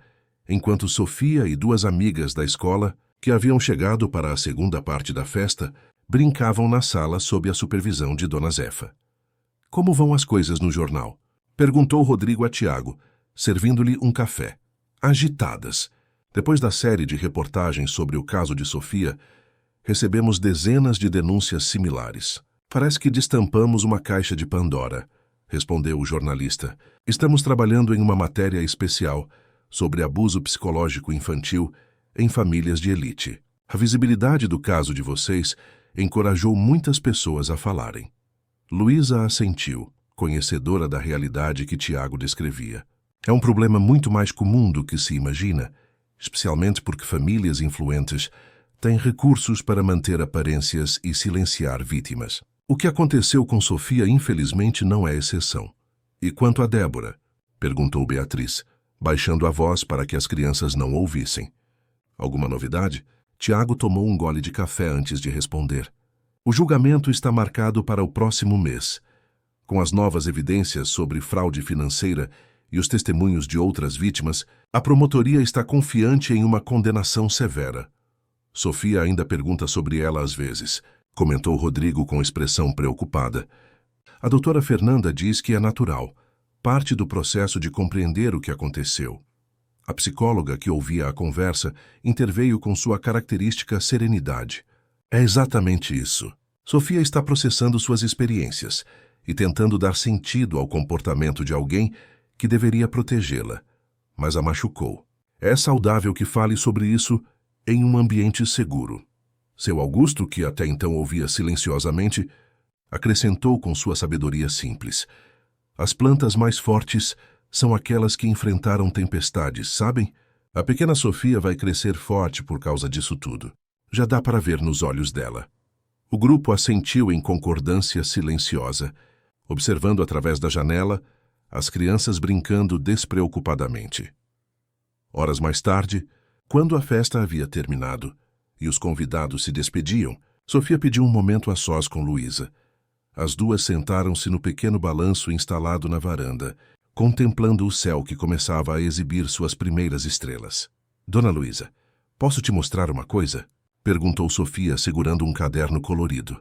enquanto Sofia e 2 amigas da escola, que haviam chegado para a segunda parte da festa, brincavam na sala sob a supervisão de Dona Zefa. Como vão as coisas no jornal? Perguntou Rodrigo a Tiago, servindo-lhe um café. agitadas. Depois da série de reportagens sobre o caso de Sofia, recebemos dezenas de denúncias similares. Parece que destampamos uma caixa de Pandora, respondeu o jornalista. Estamos trabalhando em uma matéria especial sobre abuso psicológico infantil em famílias de elite. A visibilidade do caso de vocês encorajou muitas pessoas a falarem. Luísa assentiu, conhecedora da realidade que Tiago descrevia. É um problema muito mais comum do que se imagina, especialmente porque famílias influentes têm recursos para manter aparências e silenciar vítimas. O que aconteceu com Sofia, infelizmente, não é exceção. E quanto a Débora? Perguntou Beatriz, baixando a voz para que as crianças não ouvissem. Alguma novidade? Tiago tomou um gole de café antes de responder. O julgamento está marcado para o próximo mês. Com as novas evidências sobre fraude financeira e os testemunhos de outras vítimas, a promotoria está confiante em uma condenação severa. Sofia ainda pergunta sobre ela às vezes, comentou Rodrigo com expressão preocupada. A doutora Fernanda diz que é natural, parte do processo de compreender o que aconteceu. A psicóloga que ouvia a conversa interveio com sua característica serenidade. É exatamente isso. Sofia está processando suas experiências e tentando dar sentido ao comportamento de alguém que deveria protegê-la, mas a machucou. É saudável que fale sobre isso em um ambiente seguro. Seu Augusto, que até então ouvia silenciosamente, acrescentou com sua sabedoria simples. As plantas mais fortes são aquelas que enfrentaram tempestades, sabem? A pequena Sofia vai crescer forte por causa disso tudo. Já dá para ver nos olhos dela. O grupo assentiu em concordância silenciosa, observando através da janela as crianças brincando despreocupadamente. Horas mais tarde, quando a festa havia terminado e os convidados se despediam, Sofia pediu um momento a sós com Luísa. As duas sentaram-se no pequeno balanço instalado na varanda, contemplando o céu que começava a exibir suas primeiras estrelas. Dona Luísa, posso te mostrar uma coisa? Perguntou Sofia, segurando um caderno colorido.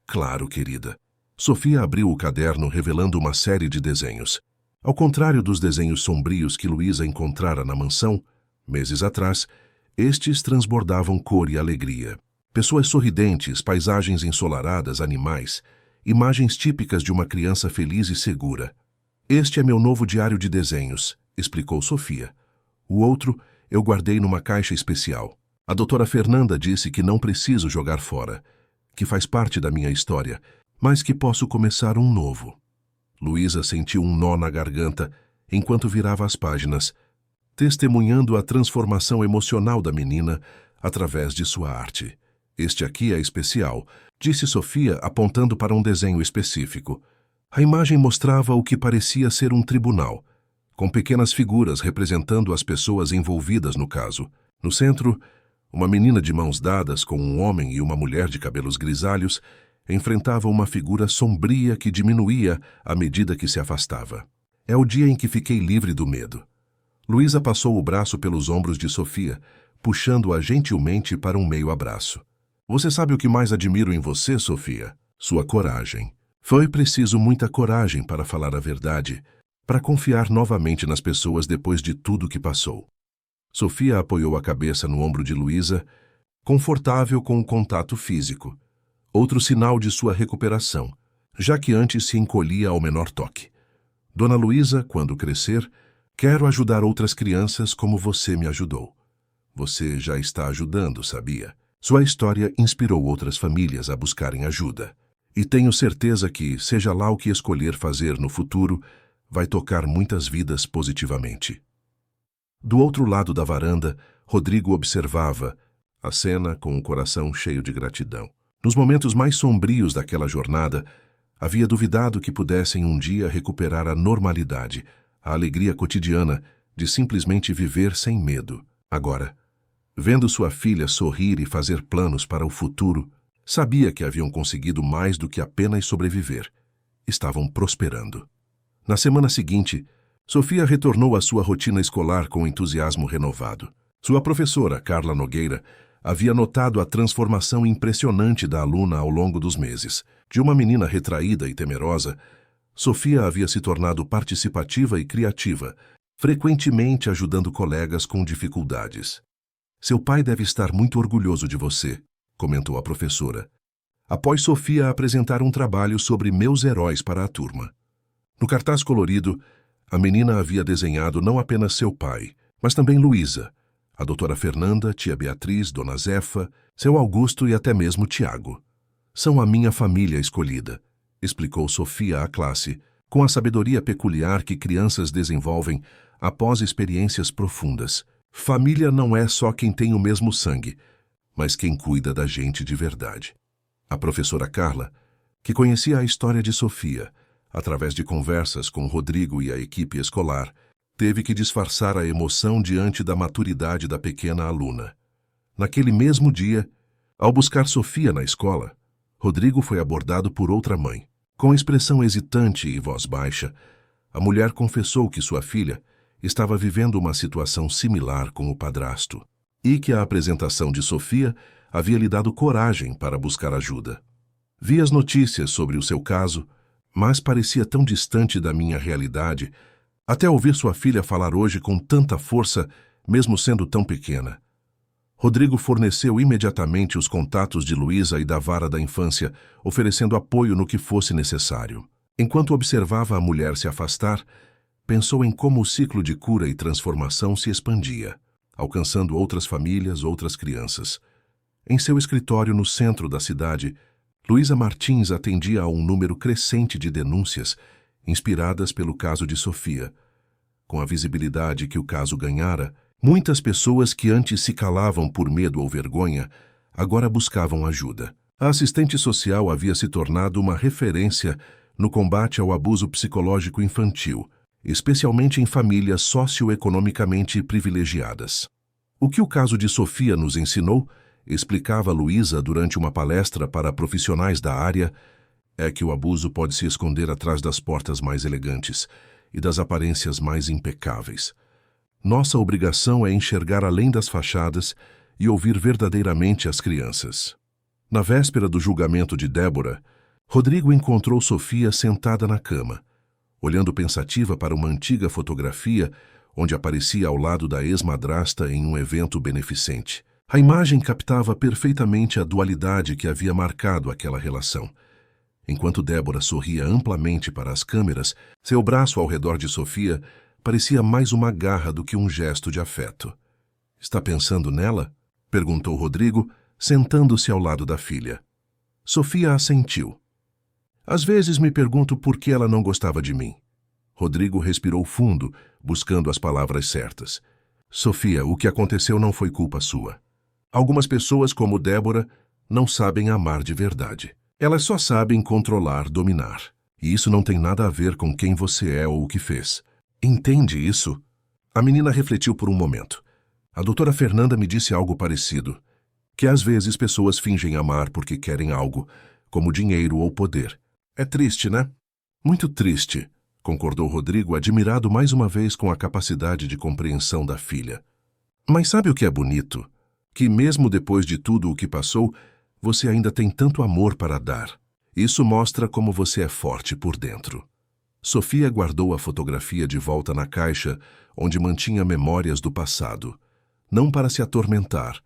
Claro, querida. Sofia abriu o caderno, revelando uma série de desenhos. Ao contrário dos desenhos sombrios que Luísa encontrara na mansão, meses atrás, estes transbordavam cor e alegria. Pessoas sorridentes, paisagens ensolaradas, animais, imagens típicas de uma criança feliz e segura. Este é meu novo diário de desenhos, explicou Sofia. O outro eu guardei numa caixa especial. A doutora Fernanda disse que não preciso jogar fora, que faz parte da minha história, mas que posso começar um novo. Luísa sentiu um nó na garganta enquanto virava as páginas, testemunhando a transformação emocional da menina através de sua arte. Este aqui é especial, disse Sofia, apontando para um desenho específico. A imagem mostrava o que parecia ser um tribunal, com pequenas figuras representando as pessoas envolvidas no caso. No centro, uma menina de mãos dadas com um homem e uma mulher de cabelos grisalhos enfrentava uma figura sombria que diminuía à medida que se afastava. É o dia em que fiquei livre do medo. Luísa passou o braço pelos ombros de Sofia, puxando-a gentilmente para um meio abraço. Você sabe o que mais admiro em você, Sofia? Sua coragem. Foi preciso muita coragem para falar a verdade, para confiar novamente nas pessoas depois de tudo que passou. Sofia apoiou a cabeça no ombro de Luísa, confortável com o contato físico, outro sinal de sua recuperação, já que antes se encolhia ao menor toque. Dona Luísa, quando crescer, quero ajudar outras crianças como você me ajudou. Você já está ajudando, sabia? Sua história inspirou outras famílias a buscarem ajuda. E tenho certeza que, seja lá o que escolher fazer no futuro, vai tocar muitas vidas positivamente. Do outro lado da varanda, Rodrigo observava a cena com o coração cheio de gratidão. Nos momentos mais sombrios daquela jornada, havia duvidado que pudessem um dia recuperar a normalidade, a alegria cotidiana de simplesmente viver sem medo. Agora, vendo sua filha sorrir e fazer planos para o futuro, sabia que haviam conseguido mais do que apenas sobreviver. Estavam prosperando. Na semana seguinte, Sofia retornou à sua rotina escolar com entusiasmo renovado. Sua professora, Carla Nogueira, havia notado a transformação impressionante da aluna ao longo dos meses. De uma menina retraída e temerosa, Sofia havia se tornado participativa e criativa, frequentemente ajudando colegas com dificuldades. Seu pai deve estar muito orgulhoso de você, comentou a professora, após Sofia apresentar um trabalho sobre meus heróis para a turma. No cartaz colorido, a menina havia desenhado não apenas seu pai, mas também Luísa, a doutora Fernanda, tia Beatriz, dona Zefa, seu Augusto e até mesmo Tiago. São a minha família escolhida, explicou Sofia à classe, com a sabedoria peculiar que crianças desenvolvem após experiências profundas. Família não é só quem tem o mesmo sangue, mas quem cuida da gente de verdade. A professora Carla, que conhecia a história de Sofia, através de conversas com Rodrigo e a equipe escolar, teve que disfarçar a emoção diante da maturidade da pequena aluna. Naquele mesmo dia, ao buscar Sofia na escola, Rodrigo foi abordado por outra mãe. Com expressão hesitante e voz baixa, a mulher confessou que sua filha estava vivendo uma situação similar com o padrasto e que a apresentação de Sofia havia lhe dado coragem para buscar ajuda. Vi as notícias sobre o seu caso, mas parecia tão distante da minha realidade, até ouvir sua filha falar hoje com tanta força, mesmo sendo tão pequena. Rodrigo forneceu imediatamente os contatos de Luísa e da vara da infância, oferecendo apoio no que fosse necessário. Enquanto observava a mulher se afastar, pensou em como o ciclo de cura e transformação se expandia, alcançando outras famílias, outras crianças. Em seu escritório no centro da cidade, Luísa Martins atendia a um número crescente de denúncias, inspiradas pelo caso de Sofia. Com a visibilidade que o caso ganhara, muitas pessoas que antes se calavam por medo ou vergonha, agora buscavam ajuda. A assistente social havia se tornado uma referência no combate ao abuso psicológico infantil, especialmente em famílias socioeconomicamente privilegiadas. O que o caso de Sofia nos ensinou, explicava Luísa durante uma palestra para profissionais da área, é que o abuso pode se esconder atrás das portas mais elegantes e das aparências mais impecáveis. Nossa obrigação é enxergar além das fachadas e ouvir verdadeiramente as crianças. Na véspera do julgamento de Débora, Rodrigo encontrou Sofia sentada na cama, olhando pensativa para uma antiga fotografia onde aparecia ao lado da ex-madrasta em um evento beneficente. A imagem captava perfeitamente a dualidade que havia marcado aquela relação. Enquanto Débora sorria amplamente para as câmeras, seu braço ao redor de Sofia parecia mais uma garra do que um gesto de afeto. — Está pensando nela? Perguntou Rodrigo, sentando-se ao lado da filha. Sofia assentiu. Às vezes me pergunto por que ela não gostava de mim. Rodrigo respirou fundo, buscando as palavras certas. Sofia, o que aconteceu não foi culpa sua. Algumas pessoas, como Débora, não sabem amar de verdade. Elas só sabem controlar, dominar. E isso não tem nada a ver com quem você é ou o que fez. Entende isso? A menina refletiu por um momento. A doutora Fernanda me disse algo parecido. Que às vezes pessoas fingem amar porque querem algo, como dinheiro ou poder. É triste, né? Muito triste, concordou Rodrigo, admirado mais uma vez com a capacidade de compreensão da filha. Mas sabe o que é bonito? Que mesmo depois de tudo o que passou, você ainda tem tanto amor para dar. Isso mostra como você é forte por dentro. Sofia guardou a fotografia de volta na caixa, onde mantinha memórias do passado, não para se atormentar,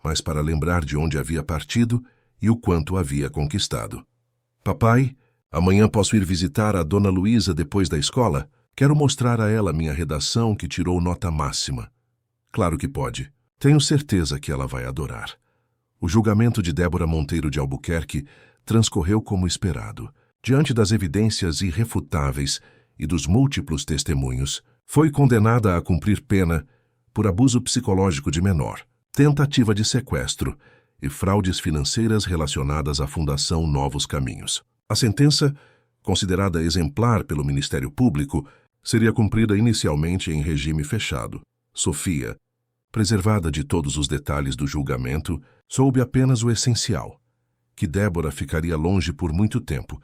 mas para lembrar de onde havia partido e o quanto havia conquistado. Papai, amanhã posso ir visitar a dona Luísa depois da escola? Quero mostrar a ela minha redação que tirou nota máxima. Claro que pode. Tenho certeza que ela vai adorar. O julgamento de Débora Monteiro de Albuquerque transcorreu como esperado. Diante das evidências irrefutáveis e dos múltiplos testemunhos, foi condenada a cumprir pena por abuso psicológico de menor, tentativa de sequestro e fraudes financeiras relacionadas à Fundação Novos Caminhos. A sentença, considerada exemplar pelo Ministério Público, seria cumprida inicialmente em regime fechado. Sofia, preservada de todos os detalhes do julgamento, soube apenas o essencial, que Débora ficaria longe por muito tempo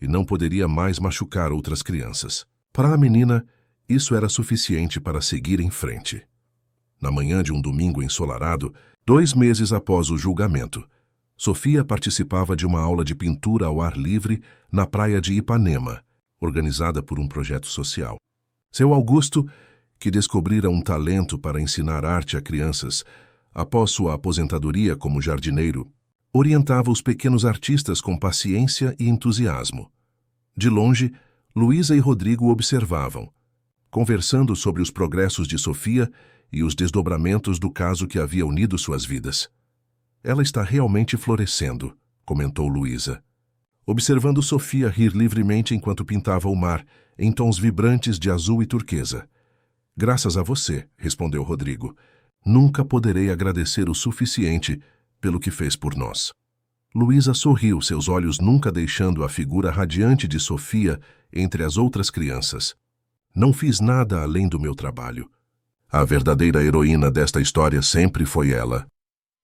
e não poderia mais machucar outras crianças. Para a menina, isso era suficiente para seguir em frente. Na manhã de um domingo ensolarado, 2 meses após o julgamento, Sofia participava de uma aula de pintura ao ar livre na praia de Ipanema, organizada por um projeto social. Seu Augusto, que descobrira um talento para ensinar arte a crianças após sua aposentadoria como jardineiro, orientava os pequenos artistas com paciência e entusiasmo. De longe, Luísa e Rodrigo observavam, conversando sobre os progressos de Sofia e os desdobramentos do caso que havia unido suas vidas. Ela está realmente florescendo, comentou Luísa, observando Sofia rir livremente enquanto pintava o mar, em tons vibrantes de azul e turquesa. Graças a você, respondeu Rodrigo. Nunca poderei agradecer o suficiente pelo que fez por nós. Luísa sorriu, seus olhos nunca deixando a figura radiante de Sofia entre as outras crianças. Não fiz nada além do meu trabalho. A verdadeira heroína desta história sempre foi ela.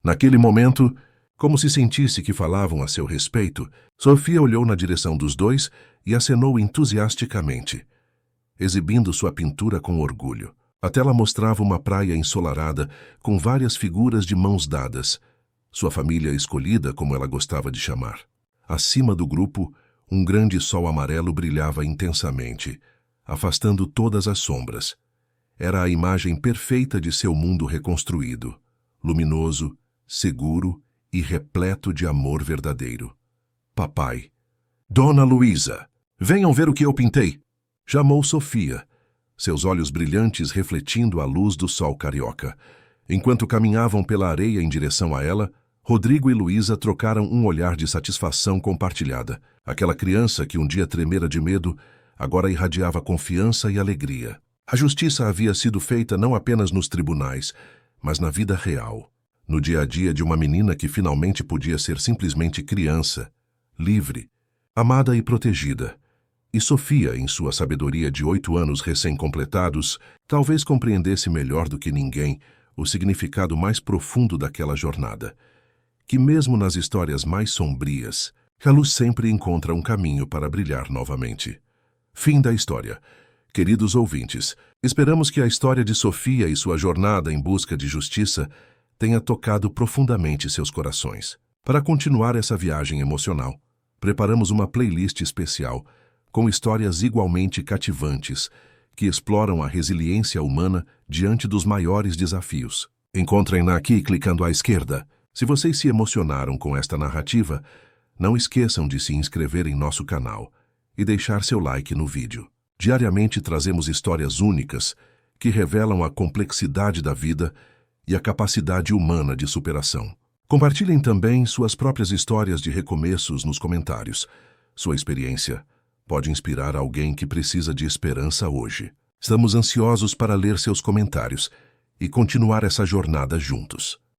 Naquele momento, como se sentisse que falavam a seu respeito, Sofia olhou na direção dos dois e acenou entusiasticamente, exibindo sua pintura com orgulho. A tela mostrava uma praia ensolarada com várias figuras de mãos dadas, sua família escolhida, como ela gostava de chamar. Acima do grupo, um grande sol amarelo brilhava intensamente, afastando todas as sombras. Era a imagem perfeita de seu mundo reconstruído, luminoso, seguro e repleto de amor verdadeiro. Papai. Dona Luísa, venham ver o que eu pintei! Chamou Sofia, seus olhos brilhantes refletindo a luz do sol carioca. Enquanto caminhavam pela areia em direção a ela, Rodrigo e Luísa trocaram um olhar de satisfação compartilhada. Aquela criança que um dia tremera de medo, agora irradiava confiança e alegria. A justiça havia sido feita não apenas nos tribunais, mas na vida real, no dia a dia de uma menina que finalmente podia ser simplesmente criança, livre, amada e protegida. E Sofia, em sua sabedoria de 8 anos recém-completados, talvez compreendesse melhor do que ninguém o significado mais profundo daquela jornada. Que mesmo nas histórias mais sombrias, a luz sempre encontra um caminho para brilhar novamente. Fim da história. Queridos ouvintes, esperamos que a história de Sofia e sua jornada em busca de justiça tenha tocado profundamente seus corações. Para continuar essa viagem emocional, preparamos uma playlist especial com histórias igualmente cativantes que exploram a resiliência humana diante dos maiores desafios. Encontrem-na aqui clicando à esquerda. Se vocês se emocionaram com esta narrativa, não esqueçam de se inscrever em nosso canal e deixar seu like no vídeo. Diariamente trazemos histórias únicas que revelam a complexidade da vida e a capacidade humana de superação. Compartilhem também suas próprias histórias de recomeços nos comentários. Sua experiência pode inspirar alguém que precisa de esperança hoje. Estamos ansiosos para ler seus comentários e continuar essa jornada juntos.